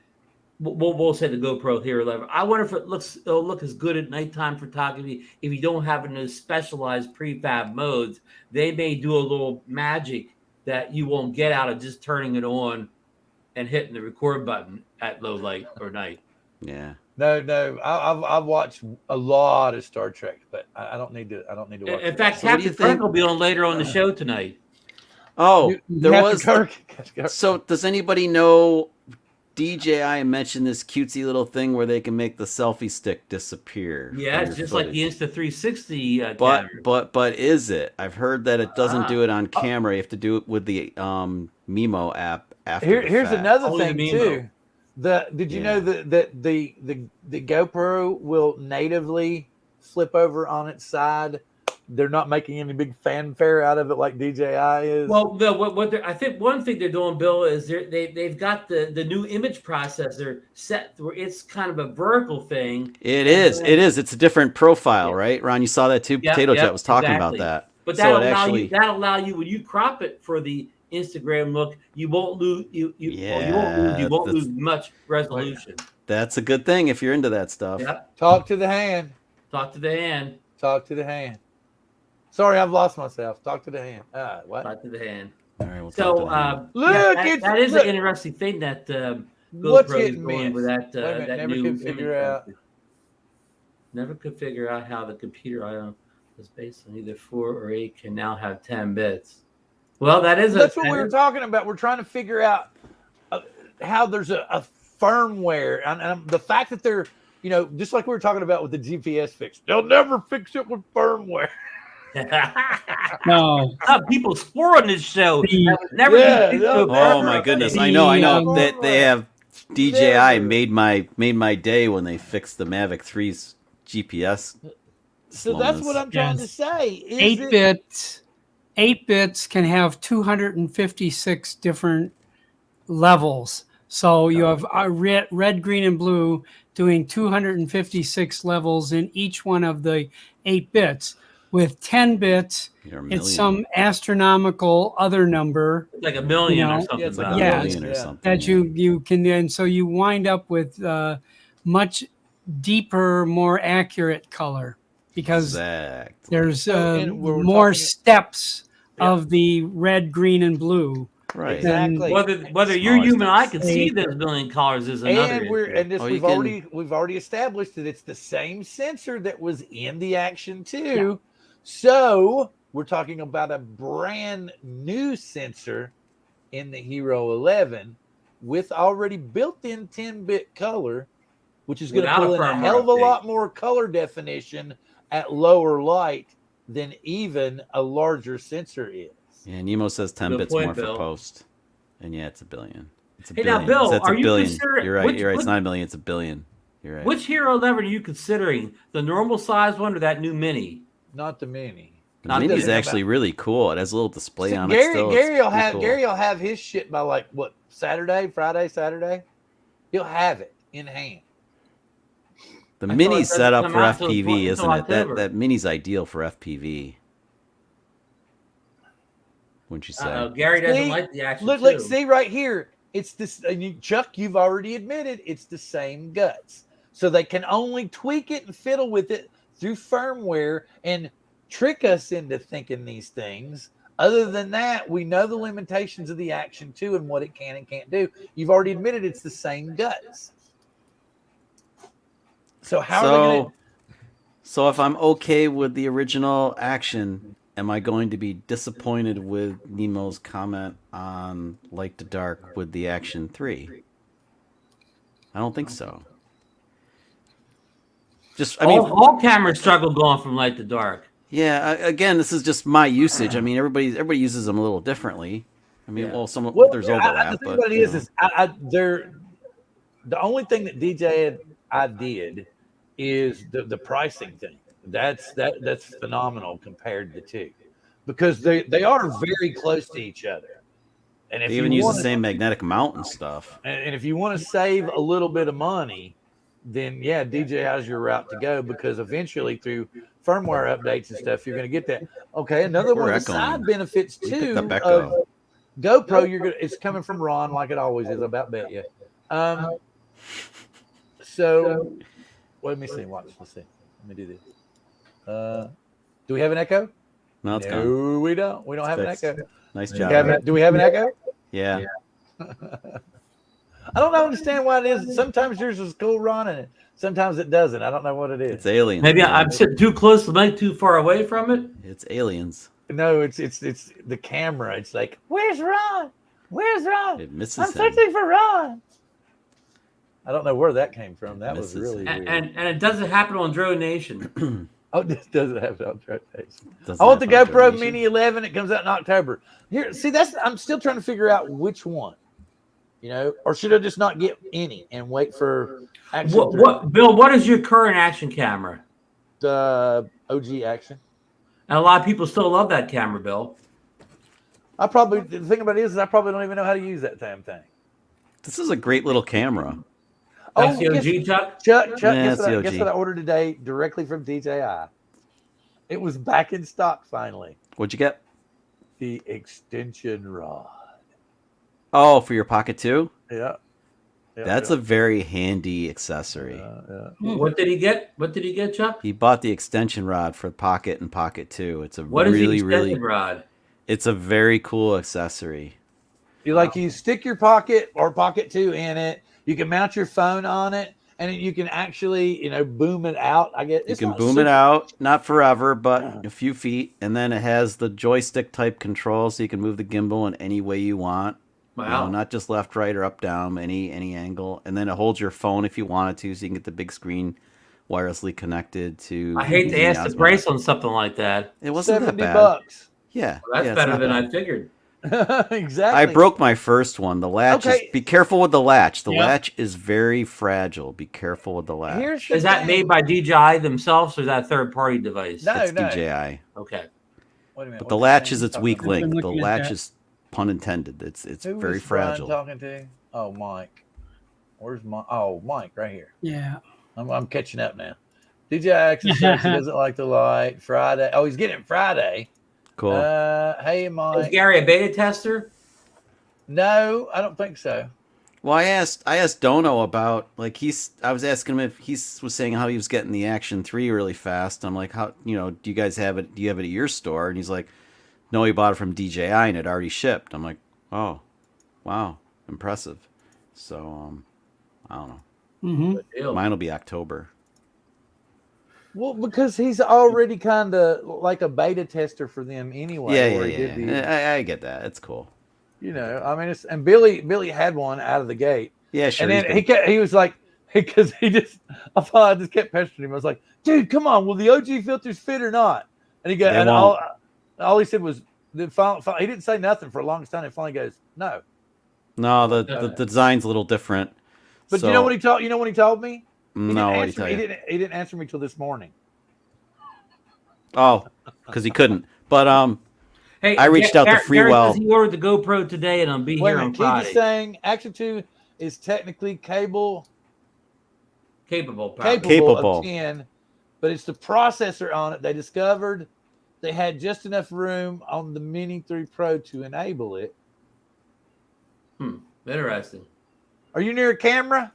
we'll say the GoPro Hero 11. I wonder if it'll look as good at nighttime photography if you don't have those specialized prefab modes. They may do a little magic that you won't get out of just turning it on and hitting the record button at low light or night. Yeah. No. I've watched a lot of Star Trek, but I don't need to. Watch. In fact, Captain Kirk will be on later on the show tonight. Oh, there was. So, does anybody know? DJI mentioned this cutesy little thing where they can make the selfie stick disappear. Yeah, it's just like the Insta360 camera. But is it? I've heard that it doesn't do it on camera. You have to do it with the Mimo app after. Here's another thing too. Did you know that the GoPro will natively flip over on its side? They're not making any big fanfare out of it like DJI is. Well, Bill, I think one thing they're doing, Bill, is they've got the new image processor set where it's kind of a vertical thing. It is. It's a different profile, right? Ron, you saw that too. Potato Jet was talking about that. But that'll allow you when you crop it for the Instagram look, you won't lose you won't lose much resolution. That's a good thing if you're into that stuff. Yep. Talk to the hand. Talk to the hand. Talk to the hand. Sorry, I've lost myself. Talk to the hand. What? Talk to the hand. All right, we'll that is an interesting thing that GoPro is going with that new image. Never could figure out how the computer item was based on either 4 or 8 can now have 10 bits. Well, that's what we were talking about. We're trying to figure out how there's a firmware and the fact that they're, just like we were talking about with the GPS fix, they'll never fix it with firmware. No, people swore on this show. Oh my goodness! I know that they have DJI made my day when they fixed the Mavic 3's GPS So that's what I'm trying to say. 8 bits can have 256 different levels. So you have red, green, and blue doing 256 levels in each one of the 8 bits. With 10 bits, it's some astronomical other number. Like a million or something. It's like a million or something. That you can, and so you wind up with much deeper, more accurate color because there's more steps of the red, green, and blue. Right. Exactly. Whether your human eye can see those million colors is another. We've already established that it's the same sensor that was in the Action 2. Yeah. So we're talking about a brand new sensor in the Hero 11 with already built-in 10-bit color, which is going to pull in a hell of a lot more color definition at lower light than even a larger sensor is. Yeah, Nemo says 10 bits more for post. And yeah, it's a billion. It's a billion. Now, Bill, are you considering... You're right. You're right. It's not a million. It's a billion. You're right. Which Hero 11 are you considering? The normal size one or that new Mini? Not the Mini. The Mini is actually really cool. It has a little display on it still. Gary will have his shit by like, what, Friday, Saturday? He'll have it in hand. The Mini's set up for FPV, isn't it? That Mini's ideal for FPV. Wouldn't you say? Gary doesn't like the Action. Look, see right here. It's this, Chuck. You've already admitted it's the same guts, so they can only tweak it and fiddle with it through firmware and trick us into thinking these things. Other than that, we know the limitations of the Action 2 and what it can and can't do. You've already admitted it's the same guts. So how are they going to... So if I'm okay with the original Action, am I going to be disappointed with Nemo's comment on Light to Dark with the Action 3? I don't think so. All cameras struggle going from light to dark. Yeah, again, this is just my usage. I mean, everybody uses them a little differently. I mean, there's overlap. The thing about it is the only thing that DJI did is the pricing thing. That's phenomenal compared to the two, because they are very close to each other. And if they even use the same magnetic mount and stuff. And if you want to save a little bit of money, then yeah, DJI is your route to go, because eventually through firmware updates and stuff, you're going to get that. Okay, another one of the side benefits too of GoPro, it's coming from Ron like it always is. I about bet you. So let me see. Let's see. Let me do this. Do we have an echo? No, it's gone. No, we don't. We don't have an echo. Nice job. Do we have an echo? Yeah. I don't understand why it is. Sometimes yours is cool, Ron, and sometimes it doesn't. I don't know what it is. It's aliens. Maybe I'm sitting too close to the mic, too far away from it. It's aliens. No, it's the camera. It's like, where's Ron? Where's Ron? It misses I'm searching for Ron. I don't know where that came from. That was really weird. And it doesn't happen on Drone Nation. Oh, this doesn't have on Drone Nation. I want the GoPro Mini 11. It comes out in October. Here, see, I'm still trying to figure out which one. Or should I just not get any and wait for Action? Bill, what is your current Action camera? The OG Action. And a lot of people still love that camera, Bill. The thing about it is I probably don't even know how to use that damn thing. This is a great little camera. That's the OG, Chuck? Chuck, guess what I ordered today directly from DJI? It was back in stock finally. What'd you get? The extension rod. Oh, for your Pocket 2? Yeah. That's a very handy accessory. What did he get? Chuck? He bought the extension rod for Pocket and Pocket 2. It's What is the extension rod? It's a very cool accessory. You stick your Pocket or Pocket 2 in it. You can mount your phone on it, and you can actually, boom it out. I guess you can boom it out, not forever, but a few feet, and then it has the joystick type control, so you can move the gimbal in any way you want. Wow. Not just left, right, or up, down, any angle. And then it holds your phone if you wanted to, so you can get the big screen wirelessly connected to. I hate to ask the price on something like that. It wasn't that bad. $70. Yeah. Well, that's better than I figured. Exactly. I broke my first one. The latch is, be careful with the latch. The latch is very fragile. Be careful with the latch. Is that made by DJI themselves or is that a third-party device? No, it's no. DJI. Okay. Wait a minute. But the latch is its weak link. The latch is, pun intended. It's Who very was fragile. Brian talking to? Oh, Mike. Where's Mike? Oh, Mike, right here. Yeah. I'm catching up now. DJI Action says he doesn't like the light. Friday. Oh, he's getting it Friday. Cool. Hey, Mike. Is Gary a beta tester? No, I don't think so. Well, I asked Dono about, like, I was asking him if he was saying how he was getting the Action 3 really fast. I'm like, how, you know, do you guys have it? Do you have it at your store? And he's like, no, he bought it from DJI and it already shipped. I'm like, oh, wow, impressive. So, I don't know. Mm-hmm. Mine will be October. Well, because he's already kind of like a beta tester for them anyway. Yeah. I get that. It's cool. You know, I mean, and Billy had one out of the gate. Yeah, sure. And then he was like, because I just kept pestering him. I was like, dude, come on, will the OG filters fit or not? And he goes, all he said was, he didn't say nothing for a long time. And finally goes, no. No, the design's a little different. But you know what he told? You know what he told me? No, what he didn't answer me till this morning. Oh, because he couldn't. But hey, I reached out to Freewell. He ordered the GoPro today, and I'll be here on Friday. Keith is saying Action 2 is technically capable of 10, but it's the processor on it. They discovered they had just enough room on the Mini 3 Pro to enable it. Interesting. Are you near a camera?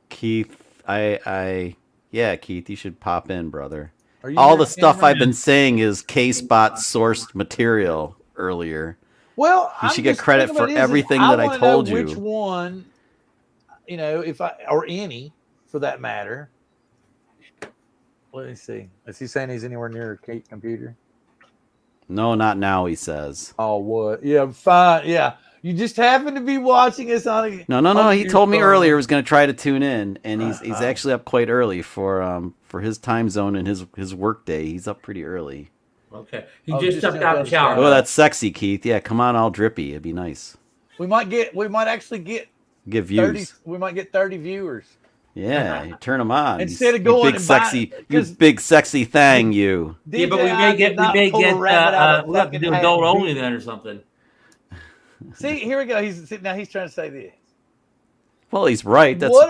Keith, Keith, you should pop in, brother. All the stuff I've been saying is K-Spot sourced material earlier. Well, you should get credit for everything that I told you. Which one, you know, or any for that matter. Let me see. Is he saying he's anywhere near a computer? No, not now, he says. Oh, what? Yeah, fine. Yeah. You just happen to be watching us on a... No. He told me earlier he was going to try to tune in, and he's actually up quite early for his time zone and his work day. He's up pretty early. Okay. He just stepped out of the shower. Oh, that's sexy, Keith. Yeah, come on, all drippy. It'd be nice. We might actually get views. We might get 30 viewers. Yeah, you turn them on. Instead of going big sexy thing, you. Yeah, but we may get we'll have to do adult only then or something. See, here we go. He's trying to say this. Well, he's right. What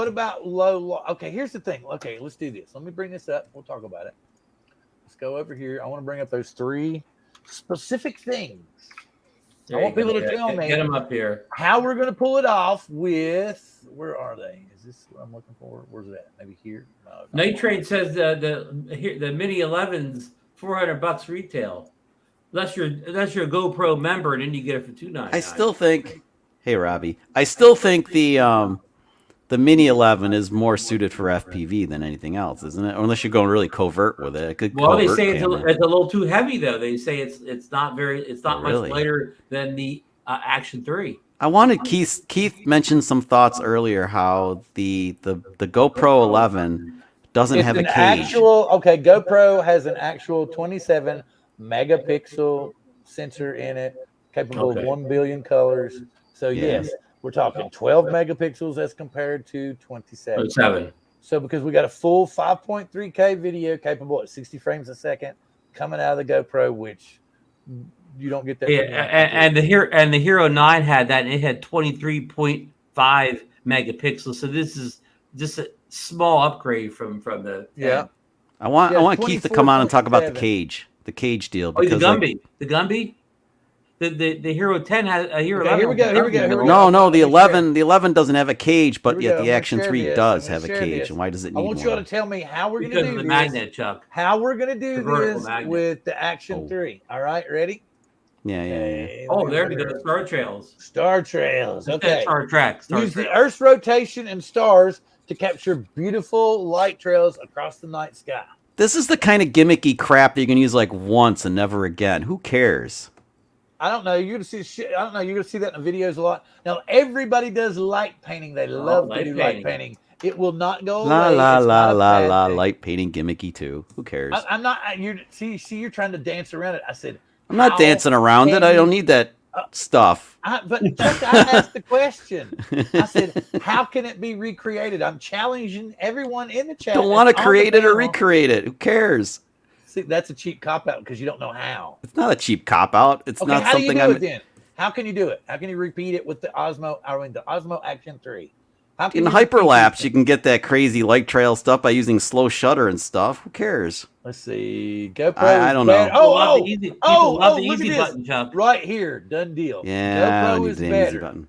about low? Okay, here's the thing. Okay, let's do this. Let me bring this up. We'll talk about it. Let's go over here. I want to bring up those 3 specific things. I want people to tell me. Get them up here. How we're going to pull it off with, where are they? Is this what I'm looking for? Where's it at? Maybe here? No, Night Train says the Mini 11's $400 retail. Unless you're a GoPro member, and then you get it for $299. I still think, hey Robbie, I still think the Mini 11 is more suited for FPV than anything else, isn't it? Or unless you're going really covert with it. They say it's a little too heavy though. They say it's not much lighter than the Action 3. I wanted Keith mentioned some thoughts earlier how the GoPro 11 doesn't have a cage. GoPro has an actual 27 megapixel sensor in it, capable of 1 billion colors. So yes, we're talking 12 megapixels as compared to 27. So because we got a full 5.3K video capable at 60 frames a second coming out of the GoPro, which you don't get that. Yeah, and the Hero 9 had that, and it had 23.5 megapixels. So this is just a small upgrade from the. Yeah. I want Keith to come on and talk about the cage deal. Because the Gumby, the Hero 10 has a Hero 11. Here we go. No, the 11 doesn't have a cage, but yet the Action 3 does have a cage. And why does it need one? I want you all to tell me how we're going to do this. Magnet, Chuck. How we're going to do this with the Action 3. All right, ready? Yeah. Oh, there we go. Star Trails. Star Trails. Okay. Star Trek. Use the Earth's rotation and stars to capture beautiful light trails across the night sky. This is the kind of gimmicky crap that you can use like once and never again. Who cares? I don't know. You're gonna see shit. I don't know. You're gonna see that in the videos a lot. Now everybody does light painting. They love to do light painting. It will not go away. La light painting gimmicky too. Who cares? I'm not. You're trying to dance around it. I said I'm not dancing around it. I don't need that stuff. But Chuck, I asked the question. I said, how can it be recreated? I'm challenging everyone in the chat. Don't want to create it or recreate it. Who cares? See, that's a cheap cop-out because you don't know how. It's not a cheap cop-out. It's okay, not how something do you do it then? How can you do it? How can you repeat it with the Osmo? I mean, the Osmo Action 3. In hyperlapse, you can get that crazy light trail stuff by using slow shutter and stuff. Who cares? Let's see. GoPro. I don't know. Love the easy button, Chuck. Right here, done deal. Yeah, GoPro is better. Easy button.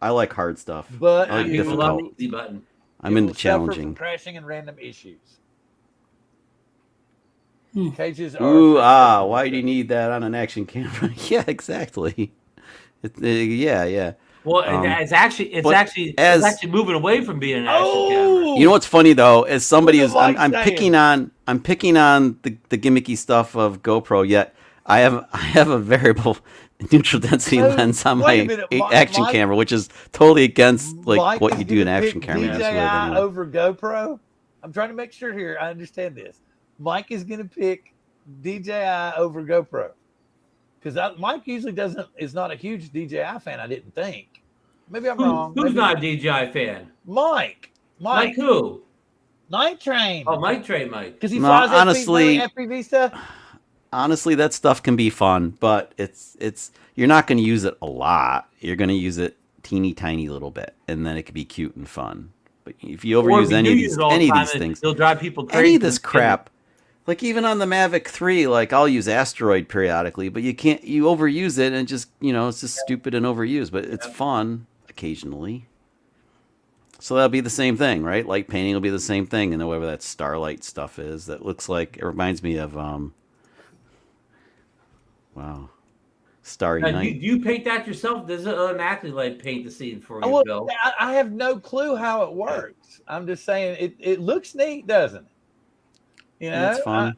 I like hard stuff. But I like people love the easy button. I'm into challenging. From crashing and random issues. Cages are. Ooh, why do you need that on an action camera? Yeah, exactly. Yeah. Well, it's actually moving away from being an action camera. You know what's funny though, as somebody is, I'm picking on the gimmicky stuff of GoPro. Yet I have a variable neutral density lens on my action camera, which is totally against like what you do in action camera. DJI over GoPro. I'm trying to make sure here I understand this. Mike is going to pick DJI over GoPro. Because Mike usually is not a huge DJI fan, I didn't think. Maybe I'm wrong. Who's not a DJI fan? Mike. Mike who? Night Train. Oh, Night Train Mike. Because he flies FPV stuff. Honestly, that stuff can be fun, but it's you're not going to use it a lot. You're going to use it teeny tiny little bit, and then it can be cute and fun. But if you overuse any of these things, it'll drive people crazy. Any of this crap. Like even on the Mavic 3, like I'll use Asteroid periodically, but you overuse it and just, it's just stupid and overused, but it's fun occasionally. So that'll be the same thing, right? Light painting will be the same thing, and whatever that Starlight stuff is, that looks like, it reminds me of, Starry Night. Do you paint that yourself? Does it automatically paint the scene for you, Bill? I have no clue how it works. I'm just saying it looks neat, doesn't it? It's fun.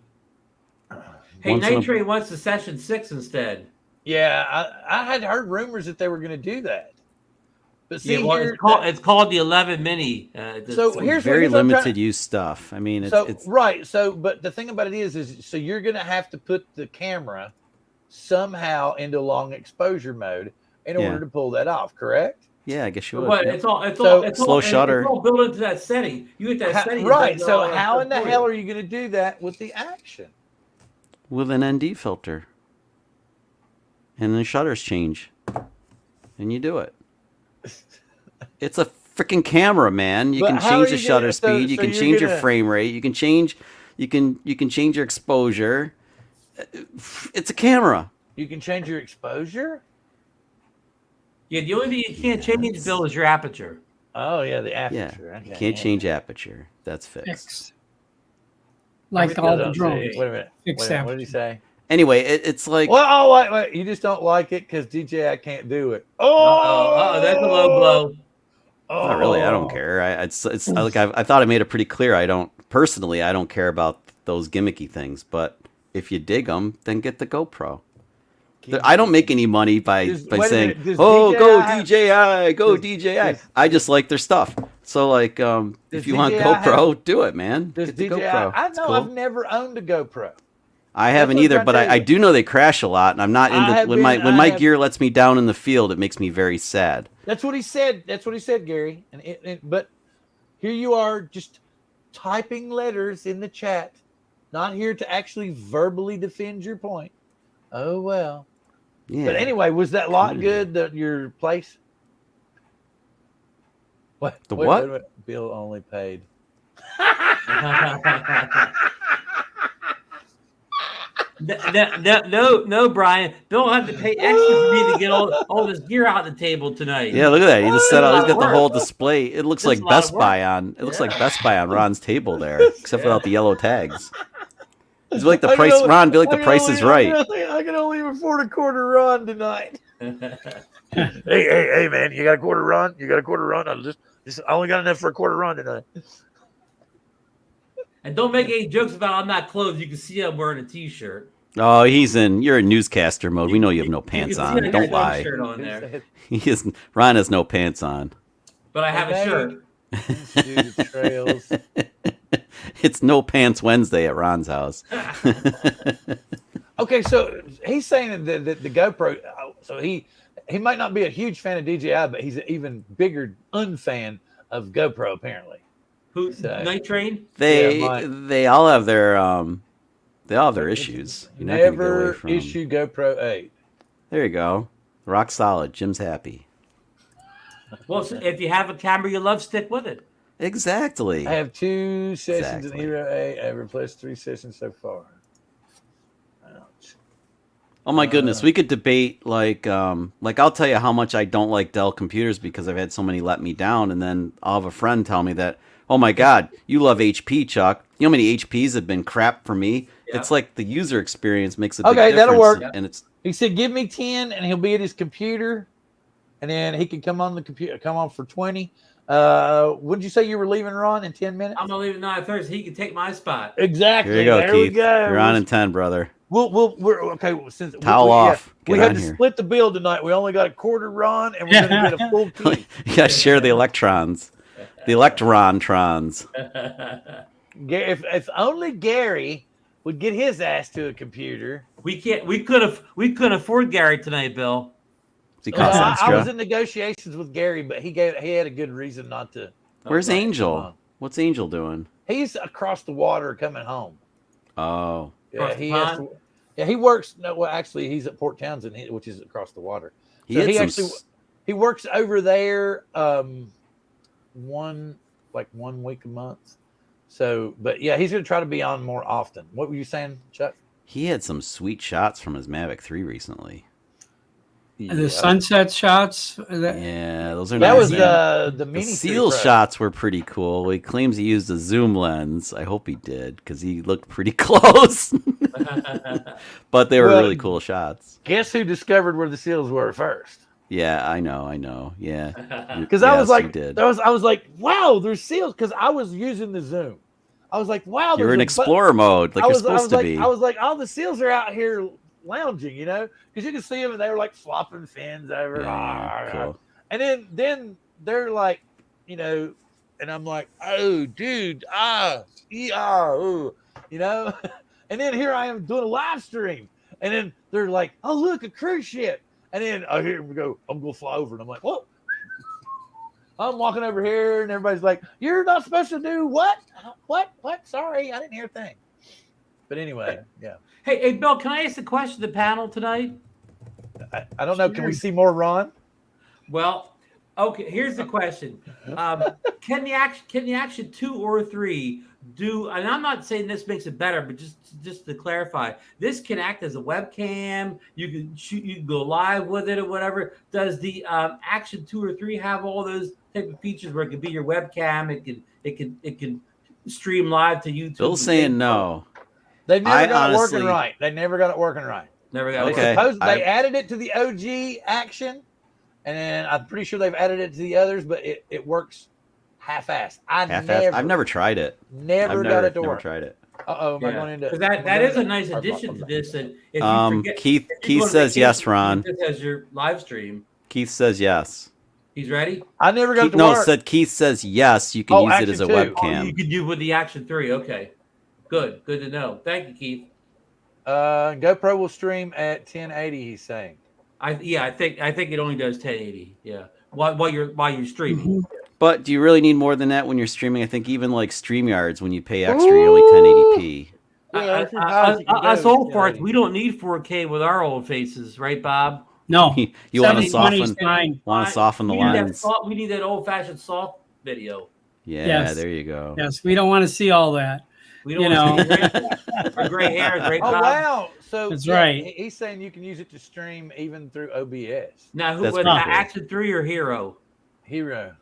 Hey, Night Train wants the Session 6 instead. Yeah, I had heard rumors that they were going to do that. But see, it's called the 11 Mini. So here's very limited use stuff. I mean, it's right. So, but the thing about it is so you're going to have to put the camera somehow into long exposure mode in order to pull that off. Correct? Yeah, I guess you would. But it's all slow shutter. It's all built into that setting. You hit that setting. Right. So how in the hell are you going to do that with the Action? With an ND filter. And the shutters change. And you do it. It's a freaking camera, man. You can change the shutter speed. You can change your frame rate. You can change your exposure. It's a camera. You can change your exposure? Yeah, the only thing you can't change, Bill, is your aperture. Oh, yeah, the aperture. Yeah, you can't change aperture. That's fixed. Like all the drones. Wait a minute. What did he say? Anyway, it's like... Well, wait. You just don't like it because DJI can't do it. Oh, that's a low blow. Oh. Not really. I don't care. It's like I thought I made it pretty clear. I don't care about those gimmicky things. But if you dig them, then get the GoPro. I don't make any money by saying, go DJI. I just like their stuff. So like, if you want GoPro, do it, man. Get the GoPro. I know I've never owned a GoPro. I haven't either, but I do know they crash a lot, and I'm not into when my gear lets me down in the field. It makes me very sad. That's what he said. Gary. But here you are, just typing letters in the chat, not here to actually verbally defend your point. Oh well. Yeah. But anyway, was that lot good? Your place? What? What? Bill only paid. No, Brian. Bill had to pay extra for me to get all this gear out of the table tonight. Yeah, look at that. He just set out. He's got the whole display. It looks like Best Buy on. It looks like Best Buy on Ron's table there, except without the yellow tags. It's like the price, Ron. Be like the price is right. I can only afford a quarter Ron tonight. hey, man! You got a quarter Ron? I only got enough for a quarter Ron tonight. And don't make any jokes about I'm not clothed. You can see I'm wearing a t-shirt. Oh, you're in newscaster mode. We know you have no pants on. Don't lie. Shirt on there. Ron has no pants on. But I have a shirt. Trails. It's no pants Wednesday at Ron's house. Okay, so he's saying that the GoPro. So he might not be a huge fan of DJI, but he's an even bigger unfan of GoPro apparently. Who? Night Train? They all have their issues. You're not going to get away from issue GoPro 8. There you go. Rock solid. Jim's happy. Well, if you have a camera you love, stick with it. Exactly. I have 2 sessions in Hero 8. I've replaced 3 sessions so far. Ouch. Oh my goodness, we could debate like I'll tell you how much I don't like Dell computers because I've had so many let me down, and then I'll have a friend tell me that, oh my God, you love HP, Chuck. You know how many HPs have been crap for me? Yeah. It's like the user experience makes a big difference. That'll work. And it's he said, give me 10 and he'll be at his computer, and then he can come on the computer, come on for 20. Would you say you were leaving, Ron, in 10 minutes? I'm gonna leave at 9:30. He can take my spot. Exactly. There you go, there Keith. we go. You're on in 10, brother. We're okay. Since towel off. We had to split the bill tonight. We only got a quarter, Ron, and we're going to get a full Keith. You got to share the electrons, the electron-trons. If only Gary would get his ass to a computer. We can't. We couldn't afford Gary tonight, Bill. I was in negotiations with Gary, but he had a good reason not to. Where's Angel? What's Angel doing? He's across the water coming home. Oh. Yeah, he works. No, well, actually, he's at Port Townsend, which is across the water. So he works over there 1 week a month. So, but yeah, he's going to try to be on more often. What were you saying, Chuck? He had some sweet shots from his Mavic 3 recently. The sunset shots. Yeah, those are that nice. was the mini seal shots were pretty cool. He claims he used a zoom lens. I hope he did because he looked pretty close. But they were really cool shots. Guess who discovered where the seals were first? Yeah, I know. Yeah, because I was like, wow, there's seals. Because I was using the zoom. I was like, wow, you're in explorer mode, like you're supposed to be. I was like, all the seals are out here lounging, because you can see them and they were like flopping fins over. Cool. And then they're like, and I'm like, oh, dude, and then here I am doing a live stream, and then they're like, oh, look, a cruise ship, and then here we go, I'm gonna fly over, and I'm like, whoa. I'm walking over here, and everybody's like, you're not supposed to do what? Sorry, I didn't hear a thing. But anyway, yeah. Hey, Bill, can I ask a question to the panel tonight? I don't know. Can we see more, Ron? Well, okay. Here's the question: Can the Action 2 or 3 do? And I'm not saying this makes it better, but just to clarify, this can act as a webcam. You can shoot. You can go live with it or whatever. Does the Action 2 or 3 have all those type of features where it can be your webcam? It can stream live to YouTube. Bill's saying no. They never got it working right. Never got it. They added it to the OG Action, and then I'm pretty sure they've added it to the others, but it works half-assed. I've never tried it. Never got it to work. Never tried it. Am I going into that is a nice addition to this. And if you forget, Keith says yes, Ron. This has your live stream. Keith says yes. He's ready. I never got to work. No, Keith says yes. You can use it as a webcam. Oh, you can do with the Action 3. Okay. Good to know. Thank you, Keith. GoPro will stream at 1080. He's saying. I think it only does 1080. Yeah, while you're streaming. Mm-hmm. But do you really need more than that when you're streaming? I think even like StreamYards, when you pay extra, you're only 1080p. Us old farts, we don't need 4K with our old faces, right, Bob? No. You want to soften the lines. We need that old-fashioned soft video. Yeah, yes. There you go. Yes, we don't want to see all that. We don't want to see our gray hairs, right, Bob? Oh, wow. So that's right. He's saying you can use it to stream even through OBS. Now, who was Action 3 or Hero? Hero.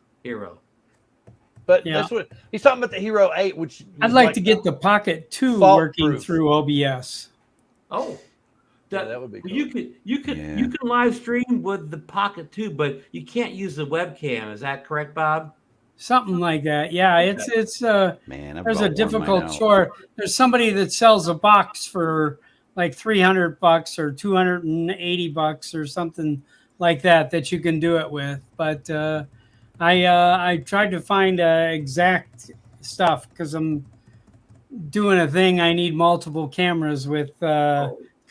But that's what he's talking about, the Hero 8, which I'd like to get the Pocket 2 working through OBS. Oh. That would be cool. You can live stream with the Pocket 2, but you can't use the webcam. Is that correct, Bob? Something like that. Yeah, it's man, there's a difficult chore. There's somebody that sells a box for like $300 or $280 or something like that you can do it with. But I tried to find exact stuff because I'm doing a thing. I need multiple cameras with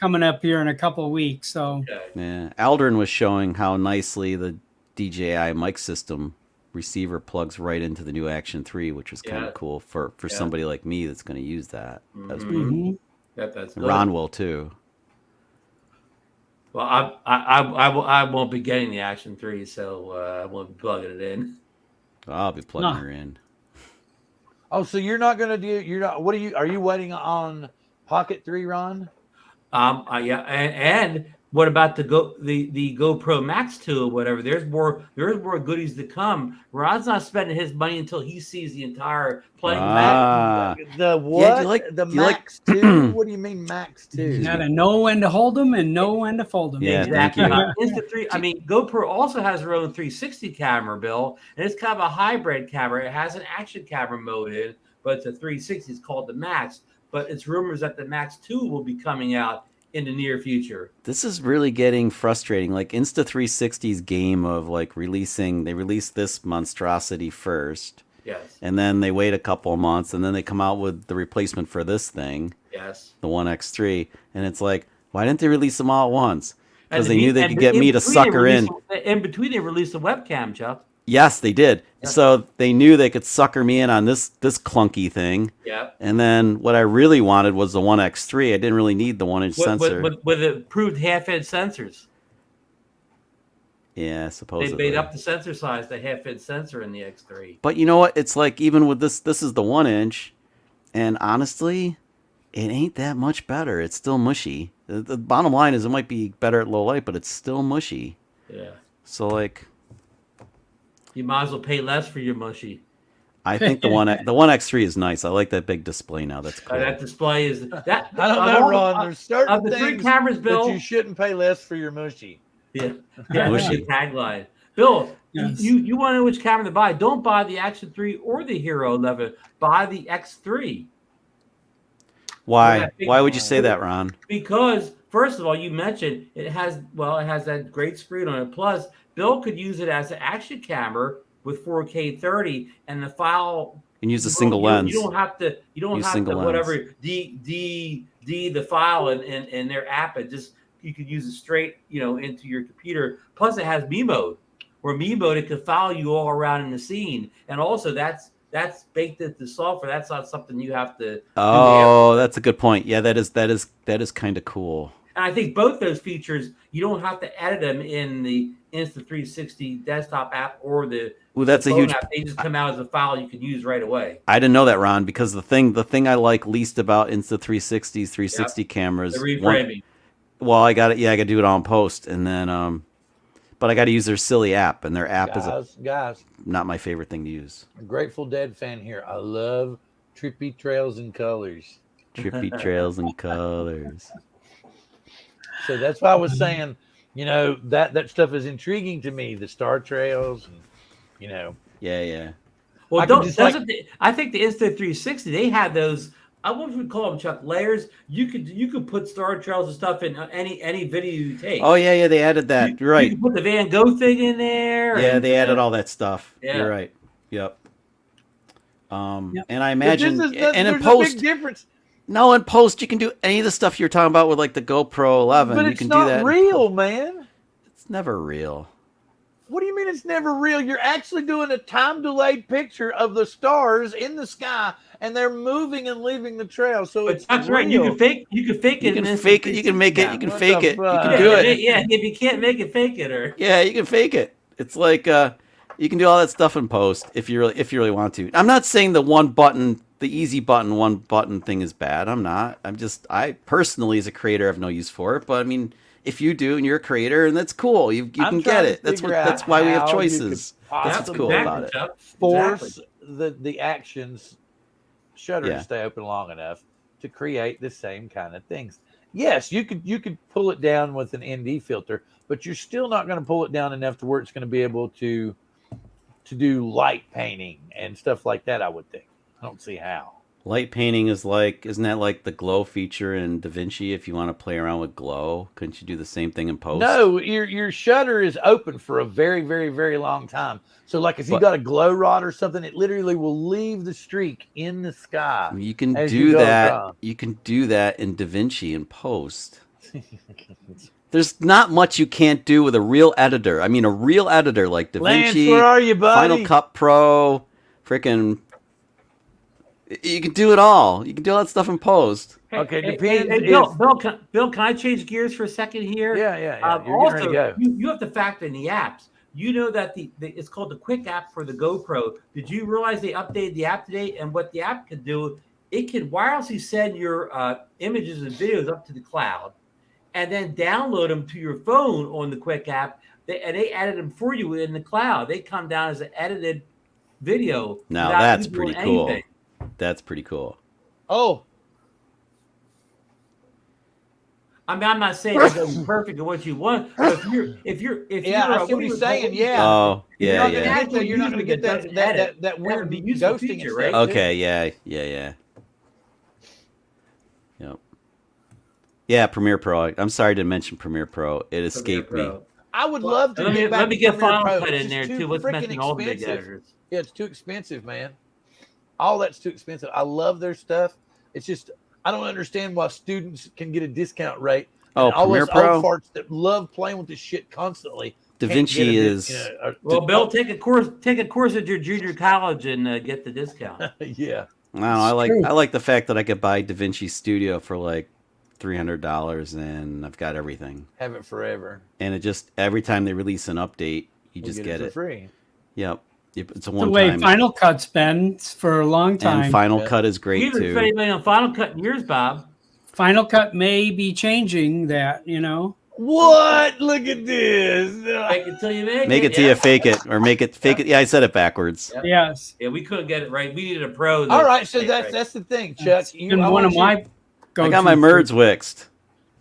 coming up here in a couple of weeks. So yeah, Aldrin was showing how nicely the DJI mic system receiver plugs right into the new Action 3, which was kind of cool for somebody like me that's going to use that. That's pretty cool. That's good. Ron will too. Well, I won't be getting the Action 3, so I won't be plugging it in. I'll be plugging her in. Oh, so you're not gonna do? You're not. What are you? Are you waiting on Pocket 3, Ron? Yeah, and what about the GoPro Max 2 or whatever? There's more goodies to come. Rod's not spending his money until he sees the entire plane. The what? Yeah, the Max 2? What do you mean Max 2? You gotta know when to hold them and know when to fold them. Yeah, exactly. Insta3. I mean, GoPro also has their own 360 camera, Bill, and it's kind of a hybrid camera. It has an action camera mode in, but it's a 360. It's called the Max. But it's rumors that the Max 2 will be coming out in the near future. This is really getting frustrating. Like Insta360's game of like they release this monstrosity first. Yes. And then they wait a couple of months and then they come out with the replacement for this thing. Yes. The One X3. And it's like, why didn't they release them all at once? Because they knew they could get me to sucker in. In between, they released a webcam, Chuck. Yes, they did. Yeah. So they knew they could sucker me in on this clunky thing. Yeah. And then what I really wanted was the One X3. I didn't really need the 1-inch sensor. With improved half-inch sensors. Yeah, supposedly. They made up the sensor size, the half-inch sensor in the X3. But you know what? It's like even with this is the 1-inch. And honestly, it ain't that much better. It's still mushy. The bottom line is it might be better at low light, but it's still mushy. Yeah. So like... You might as well pay less for your mushy. I think the One X3 is nice. I like that big display now. That's cool. That display is that. I don't know, Ron. There's certain the things 3 cameras, Bill, that you shouldn't pay less for your mushy. Yeah, mushy tagline. Bill, yes. you want to know which camera to buy? Don't buy the Action 3 or the Hero 11. Buy the X3. Why? Why would you say that, Ron? Because first of all, you mentioned it has that great screen on it. Plus, Bill could use it as an action camera with 4K 30, and the file. And use a single lens. You don't have to. You don't have to whatever the file in their app. It just you could use it straight into your computer. Plus, it has Me Mode, where Me Mode it can follow you all around in the scene, and also that's baked into the software. That's not something you have to. Oh, that's a good point. Yeah, that is kind of cool. And I think both those features, you don't have to edit them in the Insta360 desktop app or the that's a huge app. They just come out as a file you can use right away. I didn't know that, Ron, because the thing I like least about Insta360's 360 cameras. The reframing. Well, I got to do it on post, and then but I got to use their silly app, and their app is not my favorite thing to use. Grateful Dead fan here. I love trippy trails and colors. Trippy trails and colors. So that's why I was saying, that stuff is intriguing to me. The star trails, and, Yeah. Well, I think the Insta360 they had those. I what would we call them, Chuck? Layers. You could put star trails and stuff in any video you take. Oh yeah, they added that. You're right. You could put the Van Gogh thing in there. Yeah, they added all that stuff. Yeah. You're right. Yep. And I imagine, and in post, a big difference. No, in post you can do any of the stuff you're talking about with like the GoPro 11. But you it's can not do that. Real, man. It's never real. What do you mean it's never real? You're actually doing a time-delayed picture of the stars in the sky, and they're moving and leaving the trail. So it's that's real. Right. You can fake it. You can fake it. You can make it. You can fake it. You can do it. Yeah. If you can't make it, fake it. Or yeah, you can fake it. It's like you can do all that stuff in post if you really want to. I'm not saying the easy button, one button thing is bad. I'm not. I personally, as a creator, have no use for it. But I mean, if you do and you're a creator, and that's cool. You can get it. That's why we have choices. That's what's cool about it. Force the actions shutter to stay open long enough to create the same kind of things. Yes, you could pull it down with an ND filter, but you're still not going to pull it down enough to where it's going to be able to do light painting and stuff like that. I would think. I don't see how. Light painting isn't that like the glow feature in DaVinci? If you want to play around with glow, couldn't you do the same thing in post? No, your shutter is open for a very, very, very long time. So like if you got a glow rod or something, it literally will leave the streak in the sky. You can do that. You can do that in DaVinci in post. There's not much you can't do with a real editor. I mean, a real editor like DaVinci, Lance, where are you, buddy? Final Cut Pro, freaking. You can do it all. You can do all that stuff in post. Okay, depends. Hey, Bill, can I change gears for a second here? Yeah. You're Also, ready to go. you have to factor in the apps. You know that it's called the Quick app for the GoPro. Did you realize they updated the app today? And what the app can do, it can wirelessly send your images and videos up to the cloud, and then download them to your phone on the Quick app. They edit them for you in the cloud. They come down as an edited video. Now that's pretty cool. That's pretty cool. Oh, I mean, I'm not saying it's perfect at what you want, but if you're I see what he's saying. Yeah. Oh, You're not going to get that weird ghosting feature, right? Okay. Yeah. Yep. Yeah, Premiere Pro. I'm sorry to mention Premiere Pro. It escaped me. I would love to. Let me get Final Cut in there too. Let's mention all the big editors. Yeah, it's too expensive, man. All that's too expensive. I love their stuff. It's just I don't understand why students can get a discount rate. Oh, all Premiere those Pro old farts that love playing with this shit constantly. DaVinci is. Well, Bill, take a course at your junior college and get the discount. Yeah. No, I like the fact that I could buy DaVinci Studio for like $300 and I've got everything. Have it forever. And it just every time they release an update, you just get it for free. Yep. It's a the one way time. Final Cut's been for a long time. And Final Cut is great We've been too. spending money on Final Cut in years, Bob. Final Cut may be changing that, What? Look at this. Make it till you make it. Make it till you fake it, or make it fake it. Yeah, I said it backwards. Yep. Yes. Yeah, we couldn't get it right. We needed a pro. All right, so that's the thing, Chuck. One of my I got my merds wixed.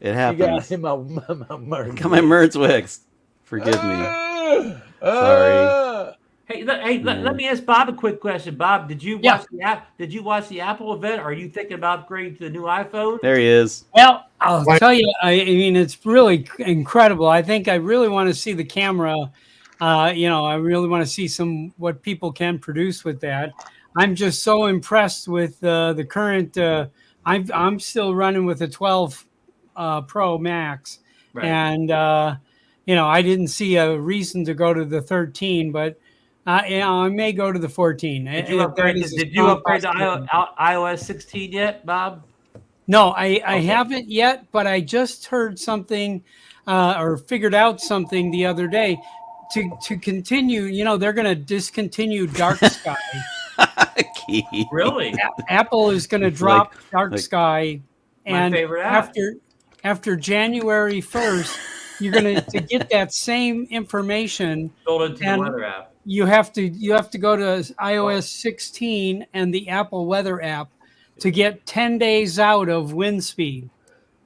It happens. You got my merds. Got my merds wixed. Forgive me. Sorry. Hey, let me ask Bob a quick question. Bob, did you watch the app? Did you watch the Apple event? Are you thinking about upgrading to the new iPhone? There he is. Well, I'll tell you. I mean, it's really incredible. I think I really want to see the camera. I really want to see what people can produce with that. I'm just so impressed with the current. I'm still running with a 12 Pro Max, right. And I didn't see a reason to go to the 13, but. I may go to the 14. Did you upgrade to iOS 16 yet, Bob? No, I haven't yet, but I just heard something or figured out something the other day. To continue, they're going to discontinue Dark Sky. Really? Apple is going to drop Dark Sky, and after January 1st, you're going to get that same information. Sold into the weather app. You have to go to iOS 16 and the Apple Weather app to get 10 days out of wind speed.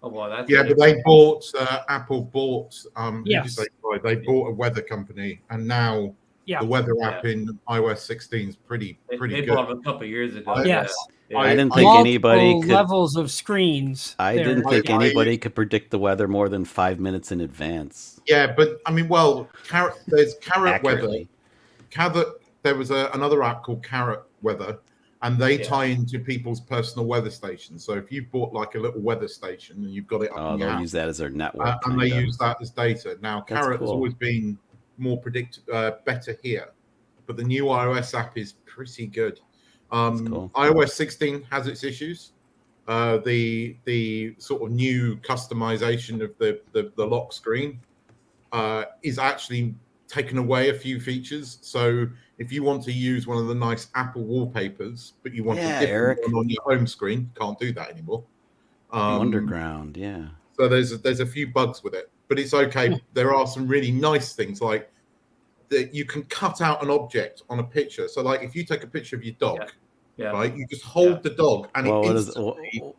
Oh, well, that's but they bought Apple bought yes. They bought a weather company, and now the weather app in iOS 16 is pretty good. They bought it a couple of years ago. Yes. I didn't think anybody could levels of screens. I didn't think anybody could predict the weather more than 5 minutes in advance. Yeah, but I mean, there's Carrot Weather. There was another app called Carrot Weather, and they tie into people's personal weather stations. So if you've bought like a little weather station and you've got it up, they'll use that as their network, and they use that as data. Now, Carrot has always been more better here, but the new iOS app is pretty good. iOS 16 has its issues. The sort of new customization of the lock screen is actually taken away a few features. So if you want to use one of the nice Apple wallpapers, but you want a different one on your home screen, can't do that anymore. Underground, yeah. So there's a few bugs with it, but it's okay. There are some really nice things, like that you can cut out an object on a picture. So like if you take a picture of your dog, right, you just hold the dog and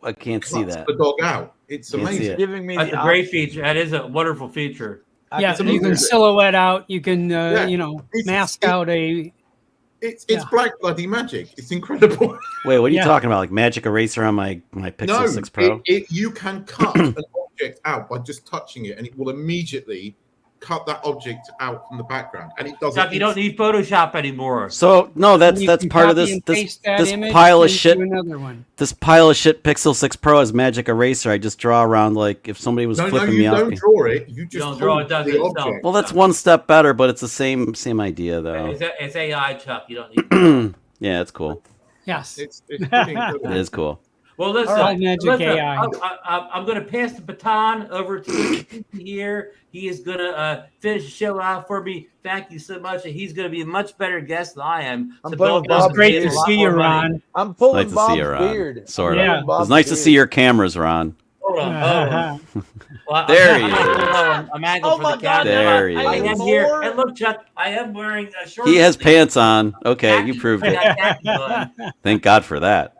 I can't see that. The dog out. It's amazing. Giving me that's a great feature. That is a wonderful feature. Yeah, you can silhouette out. You can, mask out a. It's black bloody magic. It's incredible. Wait, what are you talking about? Like Magic Eraser on my Pixel 6 Pro? You can cut an object out by just touching it, and it will immediately cut that object out from the background, and it doesn't. Chuck, you don't need Photoshop anymore. So no, that's can part of copy this and this paste that this image pile of into shit. Another one. This pile of shit Pixel 6 Pro is Magic Eraser. I just draw around like if somebody was flipping me off. No, you don't draw it. You just don't draw it. Does the it object. itself. Well, that's one step better, but it's the same idea though. It's AI, Chuck. You don't need. Yeah, it's cool. Yes. It's pretty incredible. It is cool. Well, listen, right, Magic AI. I'm going to pass the baton over to here. He is going to finish the show out for me. Thank you so much. And he's going to be a much better guest than I am. It's great to see you, Ron. I'm pulling Nice to Bob's see you, Ron. beard. Sort Yeah. of. It's nice to see your cameras, Ron. Hold on. Well, There he I'm angled Oh for my the God, camera. There he I is. am here. And look, Chuck, I am wearing a short. He has sleeve. pants on. Okay, you proved I it. got khakis on. Thank God for that.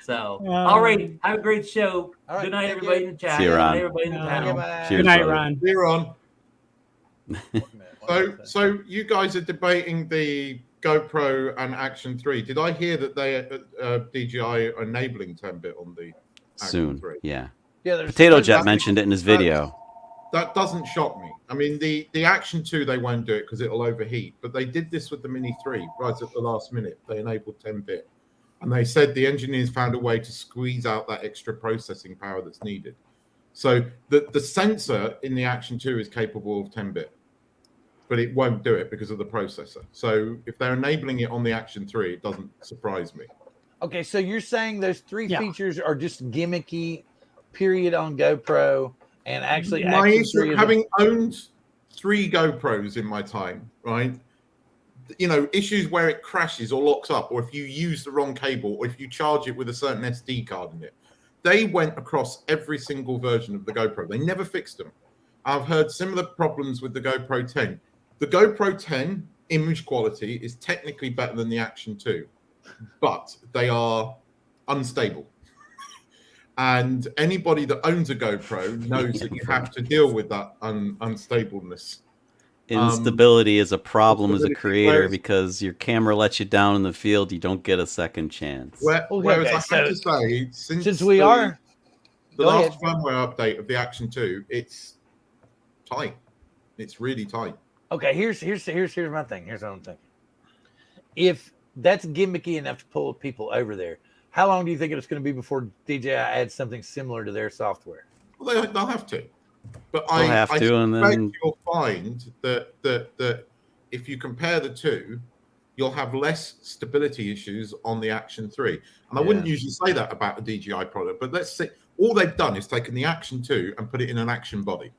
So, all right. Have a great show. All right, Good night, thank everybody you. in the chat. See you, Good Ron. night, everybody in the panel. Bye. Cheers, Good night, brother. Ron. Here on. So you guys are debating the GoPro and Action 3. Did I hear that they DJI are enabling 10-bit on the Action Soon. 3? Yeah. Yeah, there's Potato two Jet guys- mentioned it in his video. That doesn't shock me. I mean, the Action 2, they won't do it because it'll overheat. But they did this with the Mini 3 right at the last minute. They enabled 10-bit. And they said the engineers found a way to squeeze out that extra processing power that's needed. So the sensor in the Action 2 is capable of 10-bit. But it won't do it because of the processor. So if they're enabling it on the Action 3, it doesn't surprise me. Okay, so you're saying those three features are just gimmicky, period, on GoPro, and actually My Action issue, 3 is having owned 3 GoPros in my time, right? You know, issues where it crashes or locks up, or if you use the wrong cable, or if you charge it with a certain SD card in it. They went across every single version of the GoPro. They never fixed them. I've heard similar problems with the GoPro 10. The GoPro 10 image quality is technically better than the Action 2, but they are unstable. And anybody that owns a GoPro knows that you have to deal with that unstableness. Instability is a problem as a instability, creator whereas- because your camera lets you down in the field. You don't get a second chance. Whereas I so have to say, since we are the Go last ahead. firmware update of the Action 2, it's tight. It's really tight. okay. Here's my thing. Here's what I'm thinking. If that's gimmicky enough to pull people over there, how long do you think it's going to be before DJI adds something similar to their software? Well, they'll have to. But They'll have I to, and suspect then- you'll find that if you compare the two, you'll have less stability issues on the Action 3. And I wouldn't usually say that about a DJI product, but let's say all they've done is taken the Action 2 and put it in an Action body.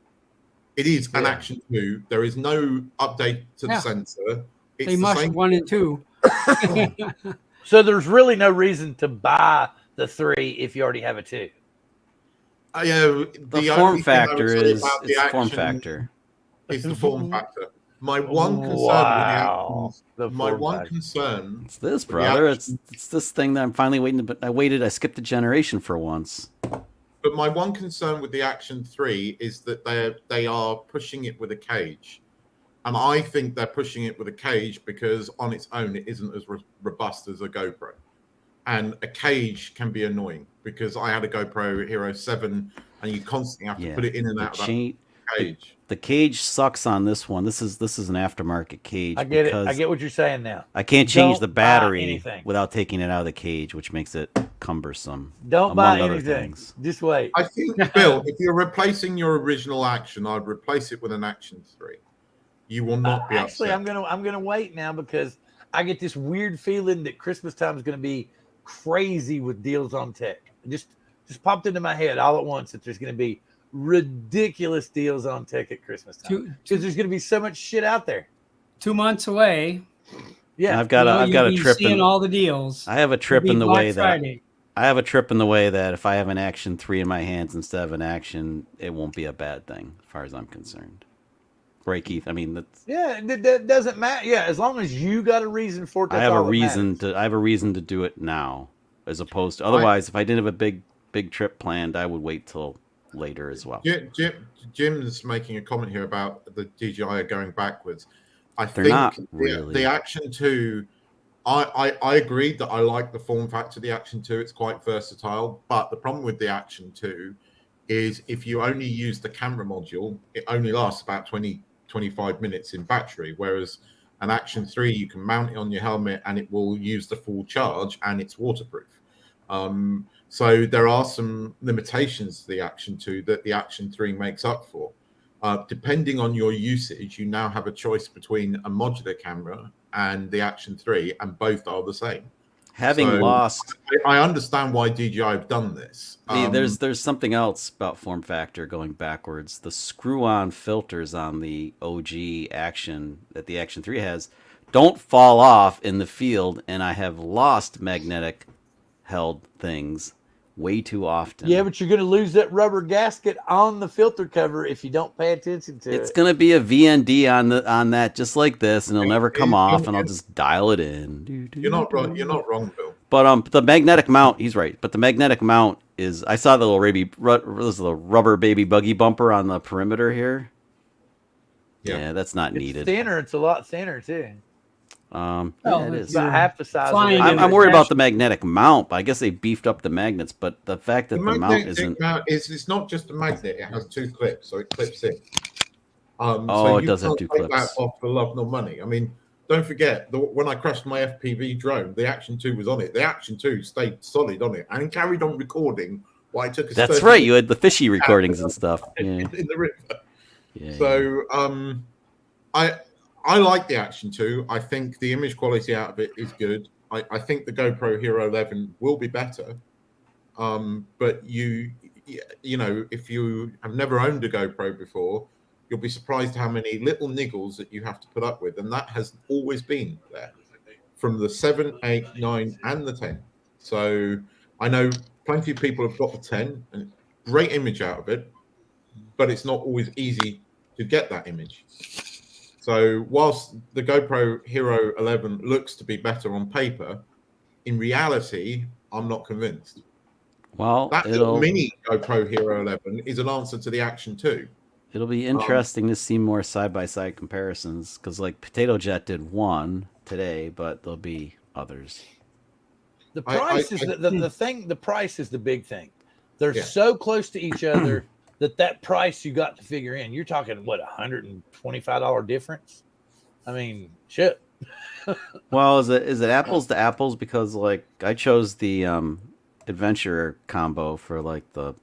It is an Action 2. There is no update to the sensor. It's They the must same 1 and 2. So there's really no reason to buy the 3 if you already have a 2. The form factor is it's form factor. Is the form factor. My one concern Wow. with the Action, my one concern. It's this, brother. It's this thing that I'm finally waiting. But I skipped a generation for once. But my one concern with the Action 3 is that they are pushing it with a cage. And I think they're pushing it with a cage because on its own, it isn't as robust as a GoPro. And a cage can be annoying because I had a GoPro Hero 7 and you constantly have to put it in and out of that cage. The cage sucks on this one. This is an aftermarket cage. I get it. I get what you're saying now. I can't change Don't the buy battery anything. without taking it out of the cage, which makes it cumbersome. Don't buy among other anything. things. Just wait. I think, Bill, if you're replacing your original Action, I'd replace it with an Action 3. You will not be Actually, upset. I'm gonna wait now because I get this weird feeling that Christmas time is gonna be crazy with deals on tech. It just popped into my head all at once that there's gonna be ridiculous deals on tech at Christmas time because there's gonna be so much shit out there. 2 months away. Yeah, I've got a trip seeing in all the deals. I have a trip It'll be in the Black way Friday. that I have a trip in the way that if I have an Action 3 in my hands instead of an Action, it won't be a bad thing as far as I'm concerned. Right, Keith? I mean, that's that doesn't matter. Yeah, as long as you got a reason for it. That's I have a all that reason matters. to do it now, as opposed to otherwise. If I didn't have a big trip planned, I would wait till later as well. Jim's making a comment here about the DJI going backwards. They're not really. The Action 2. I agree that I like the form factor of the Action 2. It's quite versatile, but the problem with the Action 2 is if you only use the camera module, it only lasts about 20 25 minutes in battery, whereas an Action 3, you can mount it on your helmet and it will use the full charge and it's waterproof. So there are some limitations to the Action 2 that the Action 3 makes up for. Depending on your usage, you now have a choice between a modular camera and the Action 3, and both are the same. Having lost, I understand why DJI have done this. There's something else about form factor going backwards. The screw-on filters on the OG Action that the Action 3 has don't fall off in the field, and I have lost magnetic held things way too often. Yeah, but you're going to lose that rubber gasket on the filter cover if you don't pay attention to it. It's going to be a VND on that, just like this, and it'll never come off, and I'll just dial it in. You're not wrong. You're not wrong, Bill. But the magnetic mount, he's right. But the magnetic mount is, I saw the little rubber baby buggy bumper on the perimeter here. Yeah, that's not needed. Thinner. It's a lot thinner too. Yeah, it is. It's about half the size. I'm worried about the magnetic mount, but I guess they beefed up the magnets. But the fact that the mount isn't, it's not just a magnet. It has 2 clips, so it clips in. So it does have 2 clips. That off for love nor money. I mean, don't forget when I crashed my FPV drone, the Action 2 was on it. The Action 2 stayed solid on it and carried on recording while I took. That's right. You had the fishy recordings and stuff in the river. Yeah. So I like the Action 2. I think the image quality out of it is good. I think the GoPro Hero 11 will be better. But you know, if you have never owned a GoPro before, you'll be surprised how many little niggles that you have to put up with. And that has always been there from the 7, 8, 9, and the 10. So I know plenty of people have got the 10 and great image out of it, but it's not always easy to get that image. So whilst the GoPro Hero 11 looks to be better on paper, in reality, I'm not convinced. Well, that little mini GoPro Hero 11 is an answer to the Action 2. It'll be interesting to see more side-by-side comparisons, because like Potato Jet did one today, but there'll be others. The price is the thing. The price is the big thing. They're so close to each other that price you got to figure in. You're talking what, $125 difference? I mean, shit. Well, is it apples to apples? Because like I chose the adventure combo for like the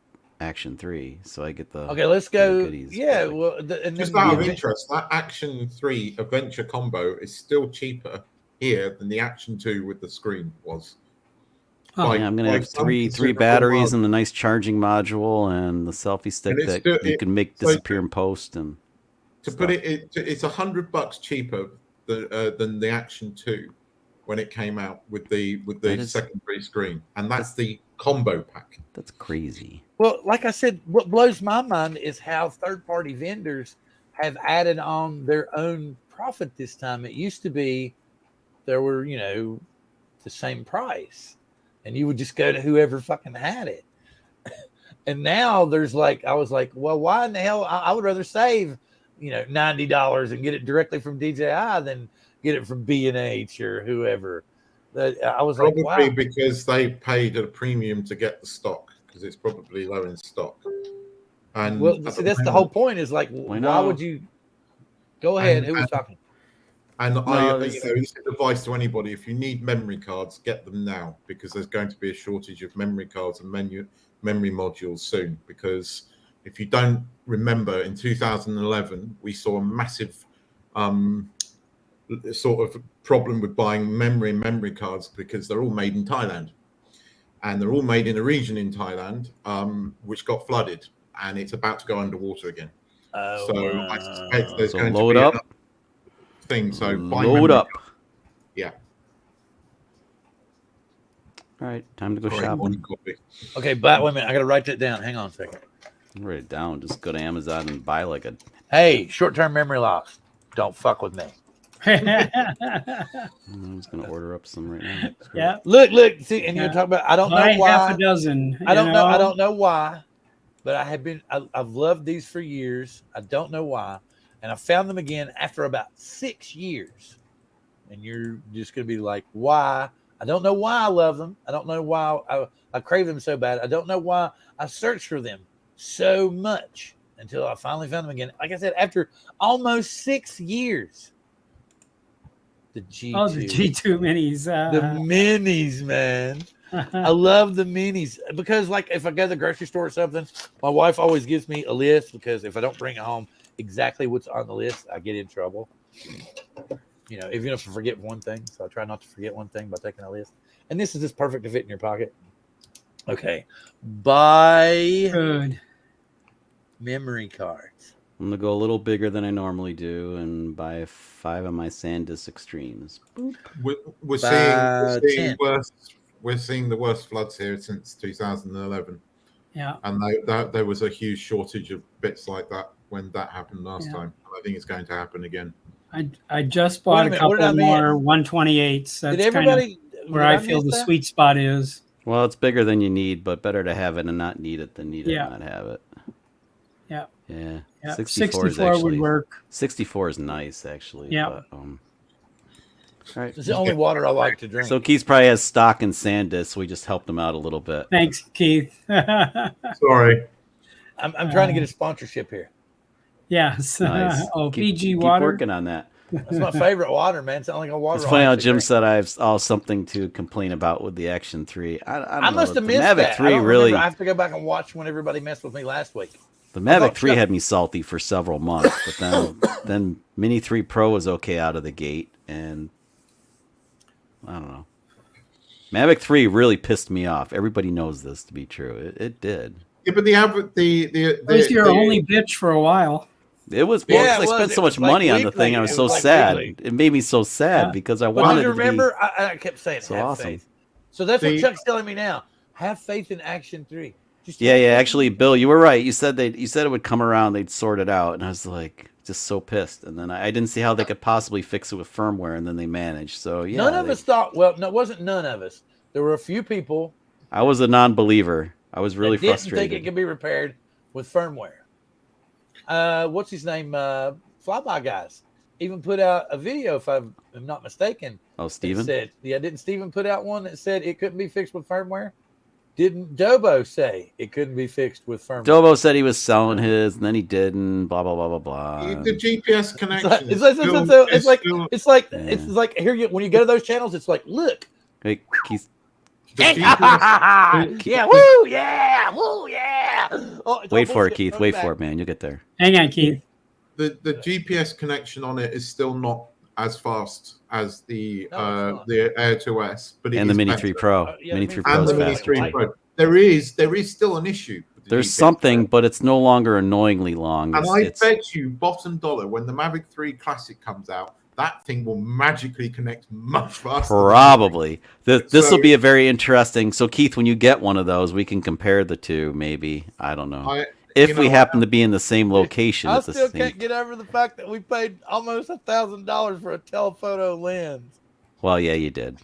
Action 3, so I get the let's go. Goodies. Yeah, well, and just out of interest, that Action 3 adventure combo is still cheaper here than the Action 2 with the screen was. Oh, yeah, I'm gonna have three batteries and a nice charging module and the selfie stick that you can make disappear in post. And to put it, it's $100 cheaper than the Action 2 when it came out with the secondary screen, and that's the combo pack. That's crazy. Well, like I said, what blows my mind is how third-party vendors have added on their own profit this time. It used to be there were, the same price, and you would just go to whoever fucking had it. And now there's I was like, well, why in the hell? I would rather save, $90 and get it directly from DJI than get it from B&H or whoever. I was probably like, wow. Because they paid a premium to get the stock, because it's probably low in stock. And see, that's the whole point. Is like, why would you go ahead? Who was talking? And this is advice to anybody: if you need memory cards, get them now, because there's going to be a shortage of memory cards and memory modules soon. Because if you don't remember, in 2011 we saw a massive sort of problem with buying memory cards, because they're all made in Thailand, and they're all made in a region in Thailand which got flooded, and it's about to go underwater again. I suspect there's going to be another thing. So load up. Yeah. All right, time to go shopping. Okay, but wait a minute, I gotta write that down. Hang on a second. Write it down. Just go to Amazon and buy like a. Hey, short-term memory loss. Don't fuck with me. I'm just gonna order up some right now. Yeah. Look. See, and you're talking about. I don't know why. Half a dozen. I don't know why, but I've loved these for years. I don't know why, and I found them again after about 6 years. And you're just gonna be like, why? I don't know why I love them. I don't know why I crave them so bad. I don't know why I search for them so much. until I finally found them again. Like I said, after almost 6 years. The G2. Oh, the G2 minis. The minis, man. I love the minis because, like, if I go to the grocery store or something, my wife always gives me a list because if I don't bring it home exactly what's on the list, I get in trouble. You know, even if I forget one thing. So I try not to forget one thing by taking a list. And this is just perfect to fit in your pocket. Okay. Buy Good. memory cards. I'm gonna go a little bigger than I normally do and buy 5 of my SanDisk Extremes. We're seeing the worst floods here since 2011. Yeah, and there was a huge shortage of bits like that when that happened last time. I think it's going to happen again. I just bought a couple more 128s. That's kind of where I feel the sweet spot is. Well, it's bigger than you need, but better to have it and not need it than need it and not have it. Yeah. Yeah. 64 is actually, would work. 64 is nice, actually. Yeah. But, all right. It's the only water I like to drink. So Keith probably has stock in SanDisk, so we just helped him out a little bit. Thanks, Keith. Sorry. I'm trying to get a sponsorship here. Yes. Nice. Fiji water. Keep working on that. That's my favorite water, man. It's not like a water. It's funny how Jim said I have something to complain about with the Action 3. I must have missed Mavic that. 3 really. I have to go back and watch when everybody messed with me last week. The Mavic 3 had me salty for several months, but then Mini 3 Pro was okay out of the gate, and I don't know. Mavic 3 really pissed me off. Everybody knows this to be true. It did. Yeah, but It was your only bitch for a while. It was because I spent so much money on the thing. I was so sad. It made me so sad because I wanted to remember, I kept saying, so have awesome. faith. So that's what Chuck's telling me now. Have faith in Action 3. Yeah. Actually, Bill, you were right. You said it would come around. They'd sort it out, and I was like, just so pissed. And then I didn't see how they could possibly fix it with firmware, and then they managed. So yeah, none of us thought. Well, no, it wasn't none of us. There were a few people. I was a non-believer. I was really frustrated. Didn't think it could be repaired with firmware. What's his name? Flyby Guys even put out a video, if I'm not mistaken. Oh, Steven? Didn't Steven put out one that said it couldn't be fixed with firmware? Didn't Dobo say it couldn't be fixed with firmware? Dobo said he was selling his, and then he didn't. Blah blah blah blah blah. The GPS connection. It's like here when you go to those channels, it's like look. Hey, Keith. Yeah, woo, yeah, woo, yeah. Oh, wait for it, Keith. Wait for it, man. You'll get there. Hang on, Keith. The GPS connection on it is still not as fast as the Air 2S, but and the Mini 3 Pro. Mini 3 Pro and is the Mini faster. 3 Pro. There is still an issue. There's something, but it's no longer annoyingly long. And I bet you bottom dollar when the Mavic 3 Classic comes out, that thing will magically connect much faster. Probably. This will be a very interesting. So, Keith, when you get one of those, we can compare the two, maybe. I don't know. If we happen to be in the same location. I still can't get over the fact that we paid almost $1,000 for a telephoto lens. Well, yeah, you did.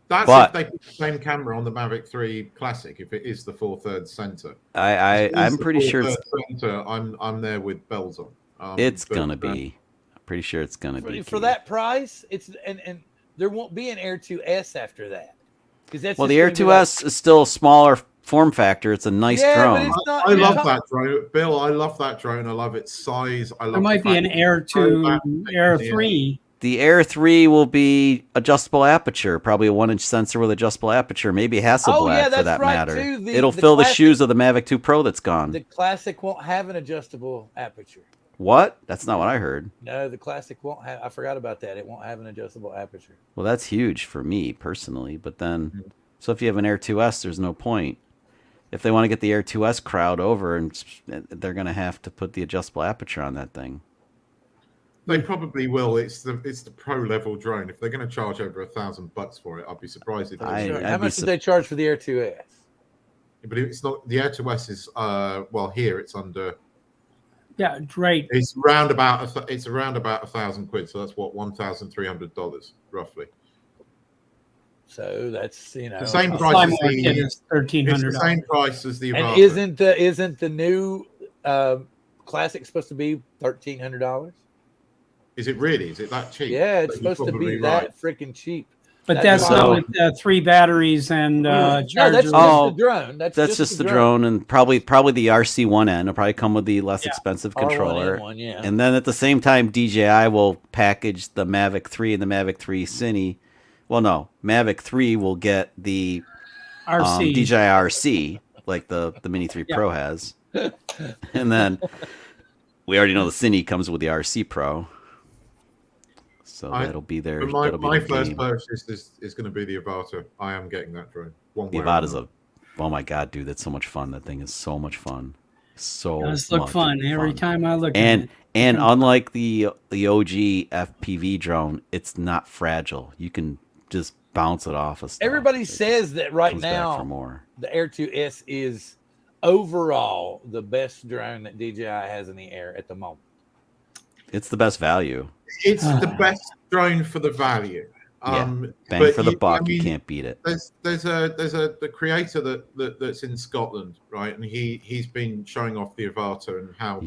That's if they put the same camera on the Mavic 3 Classic, if it is the 4/3 center. I'm pretty sure it's center, I'm there with bells on. It's gonna be. I'm pretty sure it's gonna be. For that price, it's and there won't be an Air 2S after that. Well, the Air 2S is still a smaller form factor. It's a nice drone. I love that drone, Bill. I love that drone. I love its size. I love. There might be an Air 2, Air 3. The Air 3 will be adjustable aperture, probably a 1-inch sensor with adjustable aperture, maybe Hasselblad for that matter. It'll fill the shoes of the Mavic 2 Pro that's gone. The Classic won't have an adjustable aperture. What? That's not what I heard. No, the Classic won't have. I forgot about that. It won't have an adjustable aperture. Well, that's huge for me personally. But then, so if you have an Air 2S, there's no point. If they want to get the Air 2S crowd over, and they're going to have to put the adjustable aperture on that thing. They probably will. It's the pro level drone. If they're going to charge over $1,000 for it, I'd be surprised if they. How much did they charge for the Air 2S? But it's not. The Air 2S is well here it's under. Yeah, right. It's around about £1,000. So that's what $1,300 roughly. So that's the same price as the $1,300. It's the same price as the. And isn't the new Classic supposed to be $1,300? Is it really? Is it that cheap? Yeah, it's supposed to be that freaking cheap. But that's not with 3 batteries and chargers. No, that's just the drone. That's just the drone, and probably the RC1N will probably come with the less expensive controller. R1N1, And then at the same time, DJI will package the Mavic 3 and the Mavic 3 Cine. Well, no, Mavic 3 will get the DJI RC, like the Mini 3 Pro has. And then we already know the Cine comes with the RC Pro. So that'll be there. My first purchase is going to be the Avata. I am getting that drone. The Avata's oh my god, dude, that's so much fun. That thing is so much fun. So it does look fun every time I look at it. And unlike the OG FPV drone, it's not fragile. You can just bounce it off of stuff. Everybody says that right now for more. The Air 2S is overall the best drone that DJI has in the air at the moment. It's the best value. It's the best drone for the value. Bang for the buck. You can't beat it. There's the creator that's in Scotland, right? And he's been showing off the Avata and how.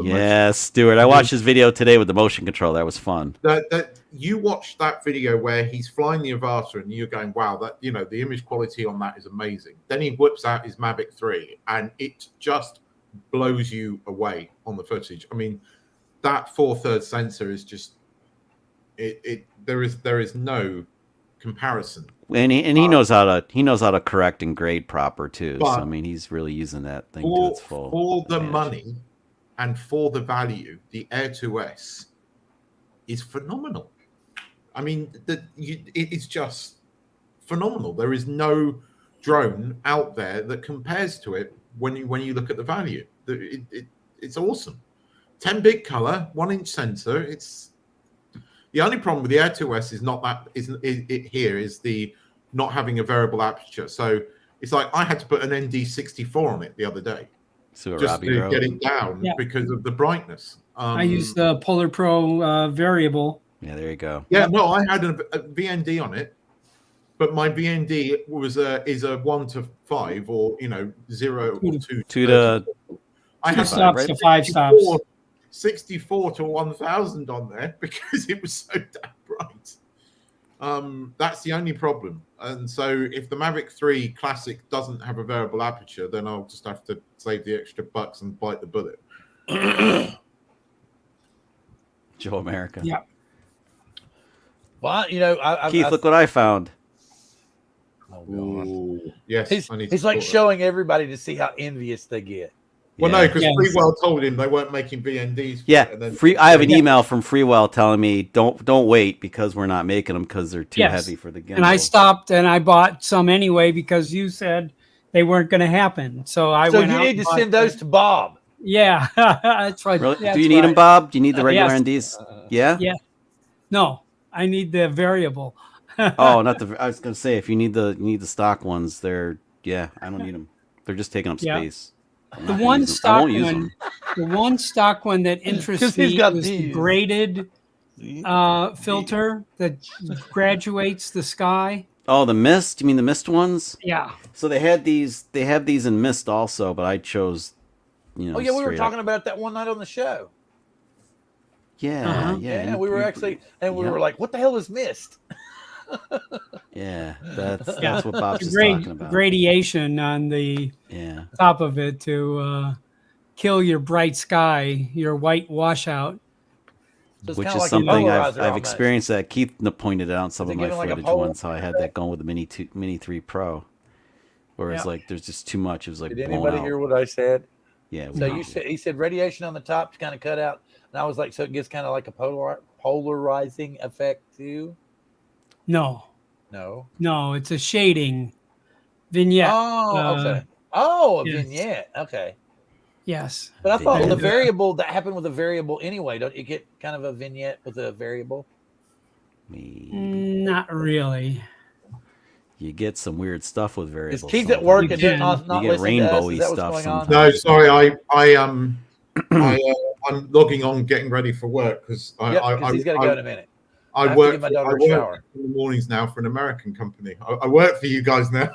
Stuart. I watched his video today with the motion control. That was fun. That you watched that video where he's flying the Avata and you're going, wow, that the image quality on that is amazing. Then he whips out his Mavic 3 and it just blows you away on the footage. I mean, that 4/3 sensor is just there is no comparison. And he knows how to correct and grade proper too. So I mean, he's really using that thing to its full. For the money and for the value, the Air 2S is phenomenal. I mean, it's just phenomenal. There is no drone out there that compares to it when you look at the value. It's awesome. 10 big color, 1-inch sensor. It's the only problem with the Air 2S is the not having a variable aperture. So it's like I had to put an ND64 on it the other day just to get it down because of the brightness. I use the Polar Pro variable. Yeah, there you go. Yeah, no, I had a VND on it, but my VND is a 1 to 5 or 0 or 2 to. I had 5 stops. 64 to 1000 on there because it was so damn bright. That's the only problem. And so if the Mavic 3 Classic doesn't have a variable aperture, then I'll just have to save the extra bucks and bite the bullet. Joe America. Yeah. Well, Keith, look what I found. Oh, God. Ooh, yes. He's like showing everybody to see how envious they get. Well, no, because Freewell told him they weren't making VNDs. Yeah, I have an email from Freewell telling me don't wait because we're not making them because they're too heavy for the gimbal. And I stopped and I bought some anyway because you said they weren't going to happen. So went out. So you need to send those to Bob. Yeah, that's right. Really? Do you need them, Bob? Do you need the regular NDs? Yeah. Yeah. No, I need the variable. Oh, not the. I was going to say if you need the stock ones, I don't need them. They're just taking up space. The one stock one that interests me is the graded filter that graduates the sky. Oh, the mist? You mean the mist ones? Yeah. So they have these in mist also, but I chose, Oh yeah, we were talking about that one night on the show. Yeah, yeah. We were actually, and we were like, "What the hell is mist?" Yeah, that's what Bob's talking about. Gradation on the top of it to kill your bright sky, your white washout. So which is like something I've experienced that Keith pointed out on some of my footage once. How I had that going with the Mini 3 Pro, where it's like there's just too much. It was like did anybody hear what I said? Yeah. So he said radiation on the top to kind of cut out, and I was like, so it gets kind of like a polarizing effect too. No, it's a shading vignette. Oh, okay. A vignette. Okay. Yes. But I thought the variable that happened with a variable anyway. Don't you get kind of a vignette with a variable? Not really. You get some weird stuff with variables. Is Keith at work and not you get rainbowy stuff sometimes. No, sorry, I'm logging on, getting ready for work because he's got to go in a minute. I work in the mornings now for an American company. I work for you guys now.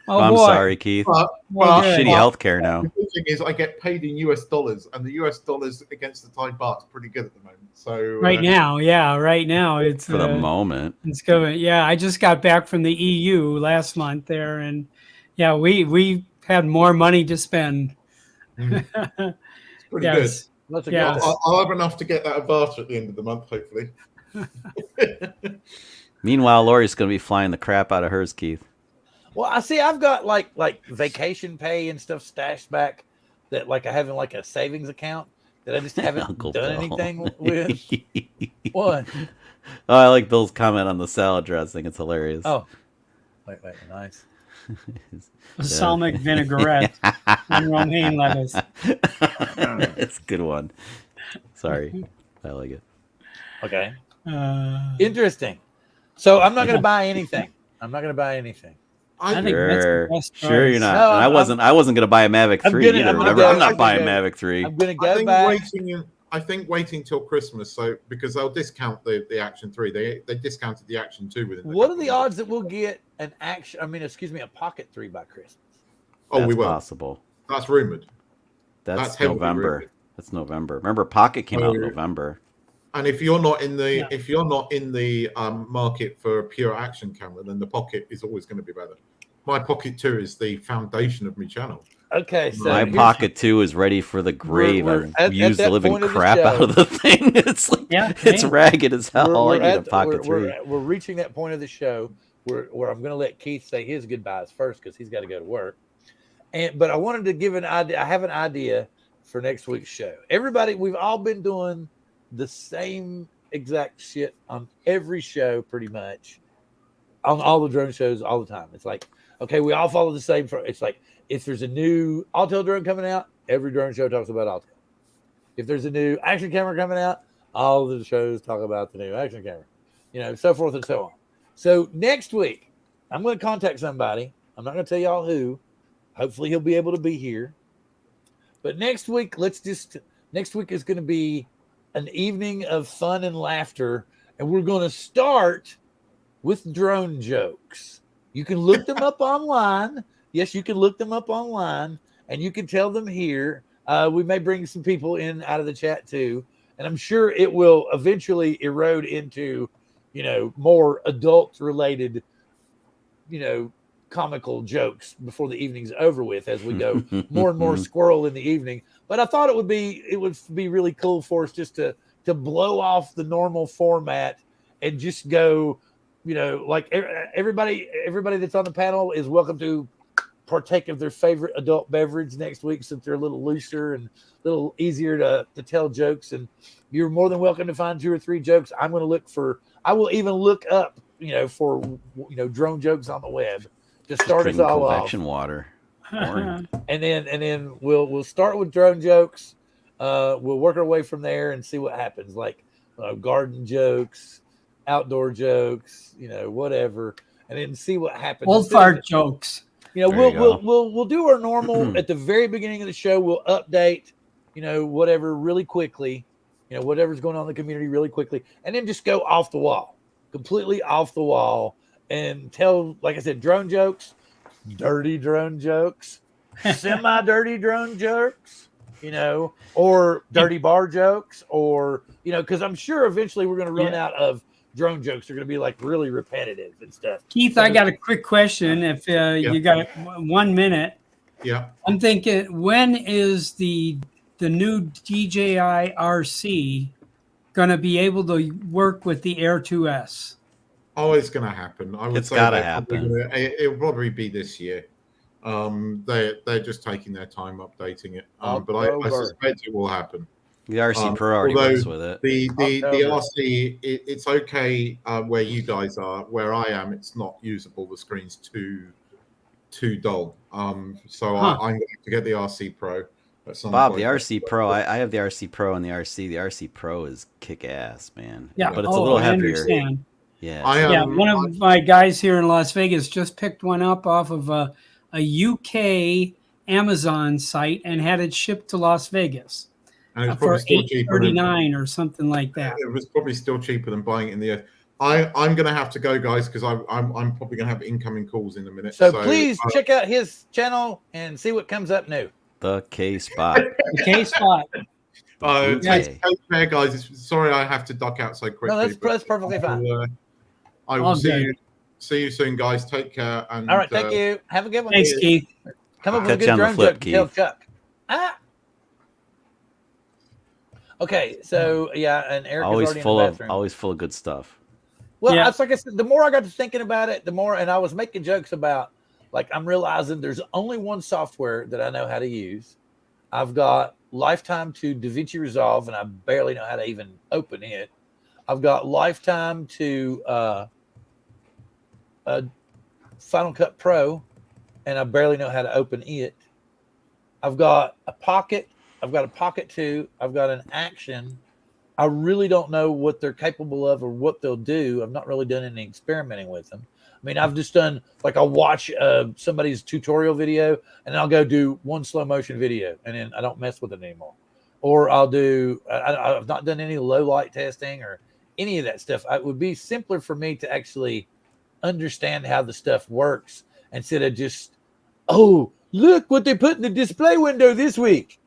Oh, I'm boy. sorry, Keith. But Shitty healthcare now. the good thing is I get paid in US dollars, and the US dollars against the Thai baht's pretty good at the moment. So Right now, it's For the moment. it's going. Yeah, I just got back from the EU last month there, and yeah, we had more money to spend. it's pretty Yes. good. Yes. I'll have enough to get that barter at the end of the month, hopefully. Meanwhile, Lori's going to be flying the crap out of hers, Keith. Well, I see. I've got like vacation pay and stuff stashed back that like I have in like a savings account that I just haven't Uncle done Bill. anything with. What? Oh, I like Bill's comment on the salad dressing. It's hilarious. Oh, wait, nice. Balsamic vinaigrette and romaine lettuce. It's a good one. Sorry. I like it. Okay. Uh, Interesting. So I'm not going to buy anything. I'm not going to buy anything. I think that's the best Sure, you're choice. not. No, And I wasn't going to buy a Mavic 3 either. Remember, I'm not buying Mavic 3. I'm going to I go think back. I think waiting till Christmas, so because they'll discount the Action 3. They discounted the Action 2 within. What are the odds that we'll get an Action? A Pocket 3 by Christmas? Oh, That's we will. possible. That's rumored. That's heavily November. rumored. That's November. Remember, Pocket came out in November. And if you're not in the market for a pure action camera, then the Pocket is always going to be better. My Pocket 2 is the foundation of my channel. Okay, so My Pocket 2 is ready for the grave. we're I've used the that living point of the crap show. out of the thing. It's like it's same. ragged as hell. I need a at- Pocket 3. we're reaching that point of the show where I'm going to let Keith say his goodbyes first because he's got to go to work. But I wanted to give an idea. I have an idea for next week's show. Everybody, we've all been doing the same exact shit on every show, pretty much, on all the drone shows all the time. It's like, okay, we all follow the same. It's like if there's a new Autel drone coming out, every drone show talks about Autel. If there's a new action camera coming out, all the shows talk about the new action camera. So forth and so on. So next week, I'm going to contact somebody. I'm not going to tell y'all who. Hopefully he'll be able to be here. But next week, next week is going to be an evening of fun and laughter. And we're going to start with drone jokes. You can look them up online. Yes, you can look them up online and you can tell them here. We may bring some people in out of the chat too. And I'm sure it will eventually erode into, more adult related, comical jokes before the evening's over with as we go more and more squirrel in the evening. But I thought it would be really cool for us just to blow off the normal format and just go, like everybody that's on the panel is welcome to partake of their favorite adult beverage next week since they're a little looser and a little easier to tell jokes. And you're more than welcome to find 2 or 3 jokes. I will even look up, for drone jokes on the web to start us all off. Action water. And then we'll start with drone jokes. We'll work our way from there and see what happens. Like garden jokes, outdoor jokes, whatever, and then see what happens. Old fart jokes. We'll do our normal at the very beginning of the show. We'll update, whatever really quickly, whatever's going on in the community really quickly, and then just go off the wall, completely off the wall, and tell, like I said, drone jokes, dirty drone jokes, semi-dirty drone jokes, or dirty bar jokes, or because I'm sure eventually we're going to run out of drone jokes. They're going to be like really repetitive and stuff. Keith, I got a quick question. If you got 1 minute, I'm thinking, when is the new DJI RC going to be able to work with the Air 2S? Oh, it's going to happen. I would It's say gotta happen. It'll probably be this year. They're just taking their time updating it. But I suspect it will happen. The RC Pro already works with it. The RC, it's okay where you guys are. Where I am, it's not usable. The screen's too dull. So I'm going to get the RC Pro. Bob, the RC Pro, I have the RC Pro and the RC. The RC Pro is kick ass, man. Yeah, but it's a little heavier. Understand. Yeah. One of my guys here in Las Vegas just picked one up off of a UK Amazon site and had it shipped to Las Vegas for $8.39 or something like that. It was probably still cheaper than buying it in the I'm going to have to go, guys, because I'm probably going to have incoming calls in a minute. So please check out his channel and see what comes up new. The K Spot. The K Spot. Take care, guys. Sorry I have to duck out so quickly. No, that's perfectly fine. I will see you soon, guys. Take care. And all right, thank you. Have a good one. Thanks, Keith. Come up with a good drone joke to tell Chuck. Okay, so yeah, and Eric always is full already in the always full of good stuff. Well, it's like I said, the more I got to thinking about it, the more, and I was making jokes about, like, I'm realizing there's only one software that I know how to use. I've got Lifetime to DaVinci Resolve, and I barely know how to even open it. I've got Lifetime to Final Cut Pro, and I barely know how to open it. I've got a Pocket. I've got a Pocket 2. I've got an Action. I really don't know what they're capable of or what they'll do. I've not really done any experimenting with them. I mean, I've just done, like, I'll watch somebody's tutorial video and I'll go do one slow motion video and then I don't mess with it anymore. Or I'll do, I've not done any low light testing or any of that stuff. It would be simpler for me to actually understand how the stuff works instead of just, oh, look what they put in the display window this week.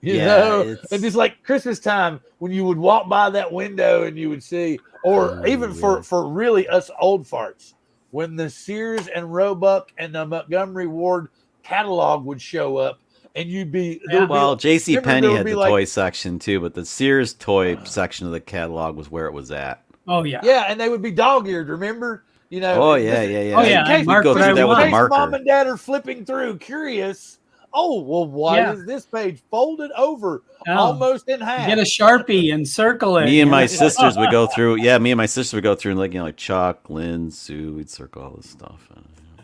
You know, and just like Christmas time when you would walk by that window and you would see, or even for really us old farts, when the Sears and Roebuck and the Montgomery Ward catalog would show up and you'd be, well, J.C. Penney had the toy section too, but the Sears toy section of the catalog was where it was at. Oh yeah, yeah, and they would be dog-eared. Remember, you know. Oh yeah. Oh yeah. Go through that with a marker. Mom and Dad are flipping through, curious. Oh, well, why is this page folded over almost in half? Get a Sharpie and circle it. Me and my sisters would go through. Yeah, me and my sister would go through and like Chuck, Lynn, Sue. We'd circle all this stuff.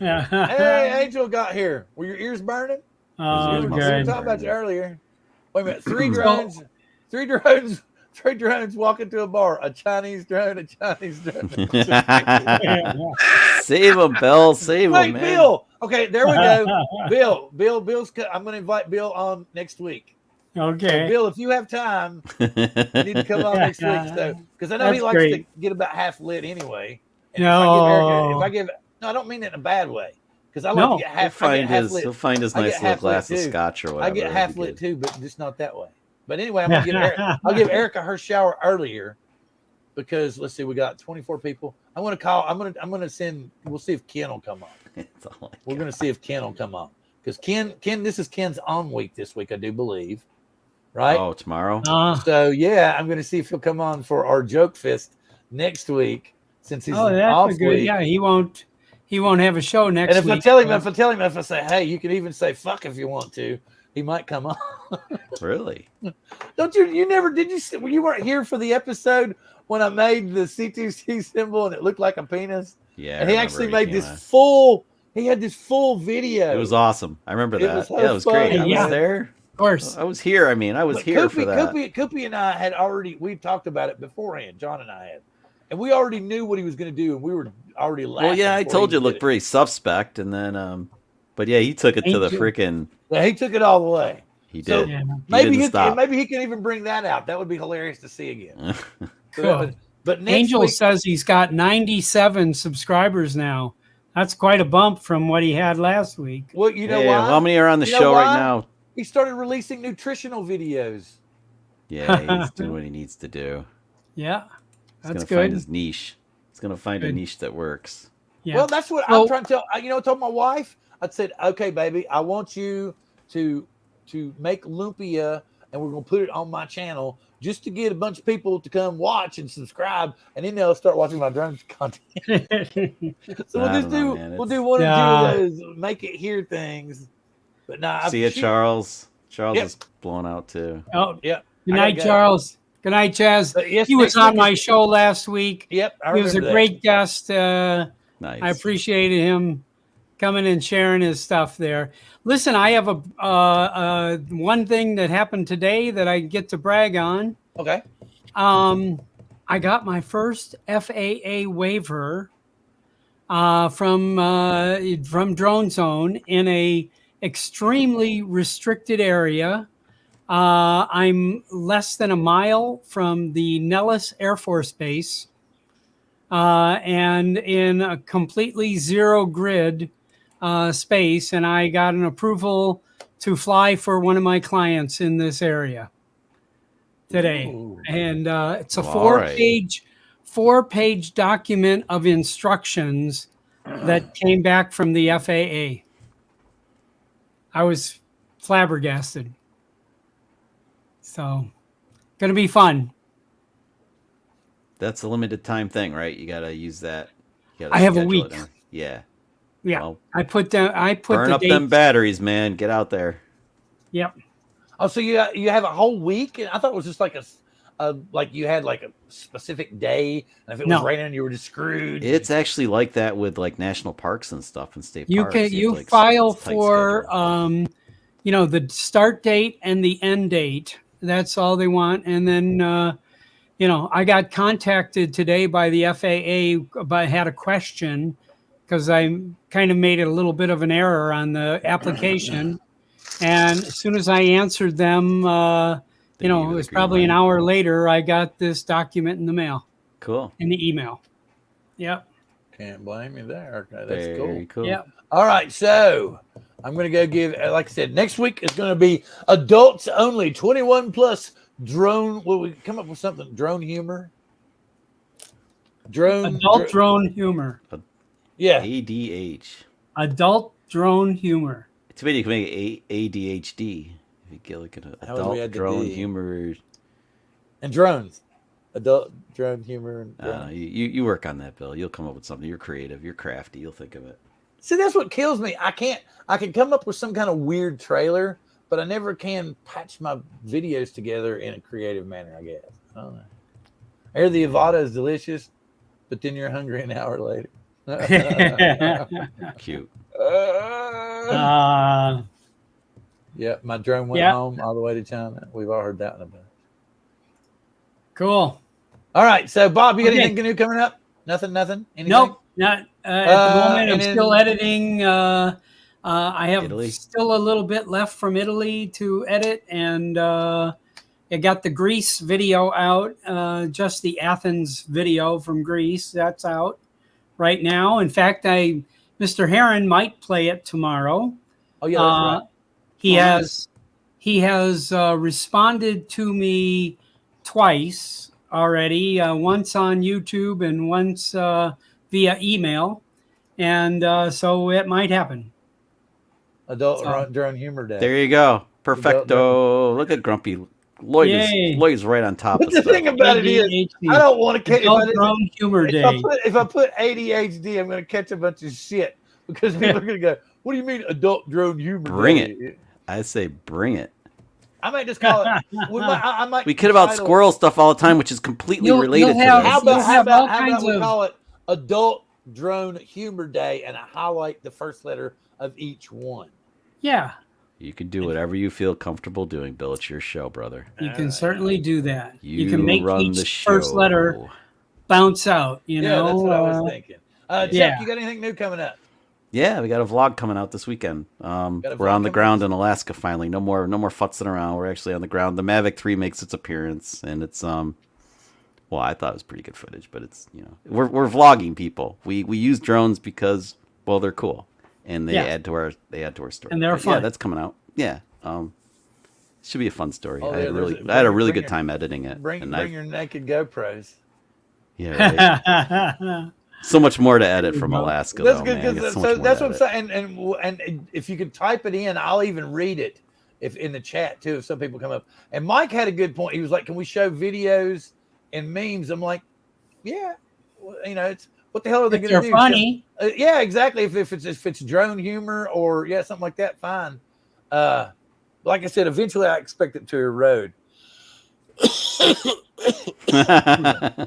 Yeah. Hey, Angel got here. Were your ears burning? Oh, we were good. talking about you earlier. Wait a minute. Three drones walking to a bar. A Chinese drone. Save them, Bill. Save them, man. Bill. Okay, there we go. Bill's. I'm going to invite Bill on next week. Okay. So Bill, if you have time, you need to come on next week. So, because I know he likes to get about half lit anyway. And no. I don't mean it in a bad way. Because I like to get half lit. He'll find his nice little glass of scotch or whatever. I get half lit too, but just not that way. But anyway, I'll give Erica her shower earlier because let's see, we got 24 people. I'm gonna send. We'll see if Ken will come on. We're gonna see if Ken will come on because Ken, this is Ken's on week this week, I do believe. Right? Oh, tomorrow. So yeah, I'm gonna see if he'll come on for our joke fest next week since he's off week. Yeah, he won't have a show next week. And if I say, hey, you can even say fuck if you want to. He might come on. Really? Don't you? You never did. You weren't here for the episode when I made the C2C symbol and it looked like a penis. Yeah. And he actually made this full. He had this full video. It was awesome. I remember that. It was great. I was there. Of course. I was here. I mean, I was here for that. Koopy and I had we talked about it beforehand. John and I had, and we already knew what he was going to do, and we were already laughing. Well, yeah, I told you it looked very suspect, and then, but yeah, he took it to the freaking. Yeah, he took it all the way. He did. So maybe he can even bring that out. That would be hilarious to see again. But Angel says he's got 97 subscribers now. That's quite a bump from what he had last week. Well, you know why? How many are on the show right now? He started releasing nutritional videos. Yeah, he's doing what he needs to do. Yeah, he's gonna find his niche. He's gonna find a niche that works. Yeah. Well, that's what I'm trying to tell. I told my wife. I said, okay, baby, I want you to make lumpia, and we're gonna put it on my channel just to get a bunch of people to come watch and subscribe, and then they'll start watching my drone content. So we'll do one or two of those, make it hear things. But now see it, Charles. Charles is blown out too. Oh yeah. Good night, Charles. Good night, Chaz. He was on my show last week. Yep, he was a great guest. Nice. I appreciated him coming and sharing his stuff there. Listen, I have a one thing that happened today that I get to brag on. Okay. I got my first FAA waiver from Drone Zone in a extremely restricted area I'm less than a mile from the Nellis Air Force Base, and in a completely zero grid space, and I got an approval to fly for one of my clients in this area today. Ooh. And it's a Well, four-page document of instructions that came back from the FAA. I was flabbergasted. So, gonna be fun. That's a limited time thing, right? You gotta use that. I have a week. Yeah. Yeah, Well, I put burn the up dates. them batteries, man. Get out there. Yep. Oh, so you have a whole week? I thought it was just like like you had like a specific day, and if it was raining, you were just screwed. It's actually like that with like national parks and stuff and state You parks. can like file for the start date and the end date. That's all they want, and then I got contacted today by the FAA, but I had a question because I kind of made a little bit of an error on the application. And as soon as I answered them, it was probably an hour later, I got this document in the mail. Cool. In the email. Yep. Can't blame you there. Okay, that's cool. Yep. All right, so I'm going to go give, like I said, next week is going to be adults only, 21 plus drone. Will we come up with something? Drone humor? Drone humor. Yeah. ADH. Adult drone humor. It's maybe you can make it ADHD. If you get like an adult drone humor. And drones. Adult drone humor. And drones. You work on that, Bill. You'll come up with something. You're creative. You're crafty. You'll think of it. See, that's what kills me. I can come up with some kind of weird trailer, but I never can patch my videos together in a creative manner, I guess. I don't know. I hear the avada is delicious, but then you're hungry an hour later. Cute. Yeah, my drone went home all the way to China. We've all heard that in a bunch. Cool. All right, so Bob, you got anything new coming up? Nothing? Anything? Nope, not at the moment. I'm still editing. I have still a little bit left from Italy to edit, and I got the Greece video out, just the Athens video from Greece. That's out right now. In fact, Mr. Heron might play it tomorrow. Oh yeah, that's right. He has responded to me twice already, once on YouTube and once via email, and so it might happen. Adult Drone Humor Day. There you go. Perfecto. Look at Grumpy. Lloyd's right on top but of the stuff. thing about it is, I don't want to catch Drone Humor Day. If I put ADHD, I'm going to catch a bunch of shit because people are going to go, "What do you mean, Adult Drone Humor Bring Day?" it. I say, bring it. I might just call it. We kid about squirrel stuff all the time, which is completely related to this. How about we call it Adult Drone Humor Day and I highlight the first letter of each one? Yeah. You can do whatever you feel comfortable doing, Bill. It's your show, brother. You can certainly do that. You can make each first letter bounce out. Yeah, that's what I was thinking. Jeff, you got anything new coming up? Yeah, we got a vlog coming out this weekend. We're on the ground in Alaska finally. No more futzing around. We're actually on the ground. The Mavic 3 makes its appearance, and it's well, I thought it was pretty good footage, but it's we're vlogging people. We use drones because they're cool. And they add to our story. And they're fun. Yeah, that's coming out. Yeah. Should be a fun story. I had a really good time editing it. Bring your naked GoPros. Yeah. Right. So much more to edit from Alaska. That's though, good. man. That's what I'm saying. And if you can type it in, I'll even read it if in the chat too. If some people come up. And Mike had a good point. He was like, "Can we show videos and memes?" I'm like, "Yeah, it's." What the hell are they going to do? They're funny. Yeah, exactly. If it's drone humor or something like that, fine. Like I said, eventually I expect it to erode. I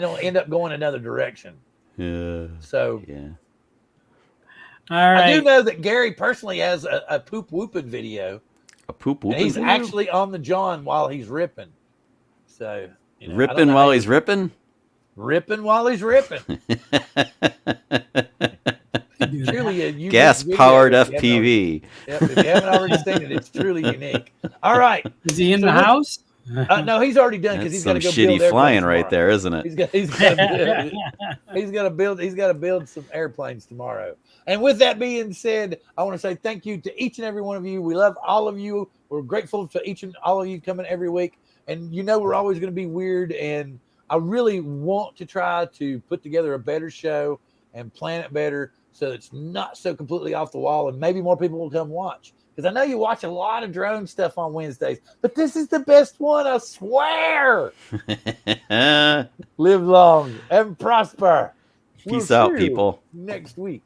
don't end up going another direction. Yeah. So yeah. All right. I do know that Gary personally has a poop whooping video. A poop whooping. He's actually on the John while he's ripping. So ripping while he's ripping. Ripping while he's ripping. truly a unique gas-powered video. FPV. Yep, if you haven't already seen it, it's truly unique. All right. Is he in the house? No, he's already done because he's got to go shitty build flying right there, isn't it? He's got to build some airplanes tomorrow. And with that being said, I want to say thank you to each and every one of you. We love all of you. We're grateful to each and all of you coming every week. And you know we're always going to be weird. And I really want to try to put together a better show and plan it better so it's not so completely off the wall. And maybe more people will come watch. Because I know you watch a lot of drone stuff on Wednesdays, but this is the best one, I swear. Live long and prosper. Peace out, people. Next week.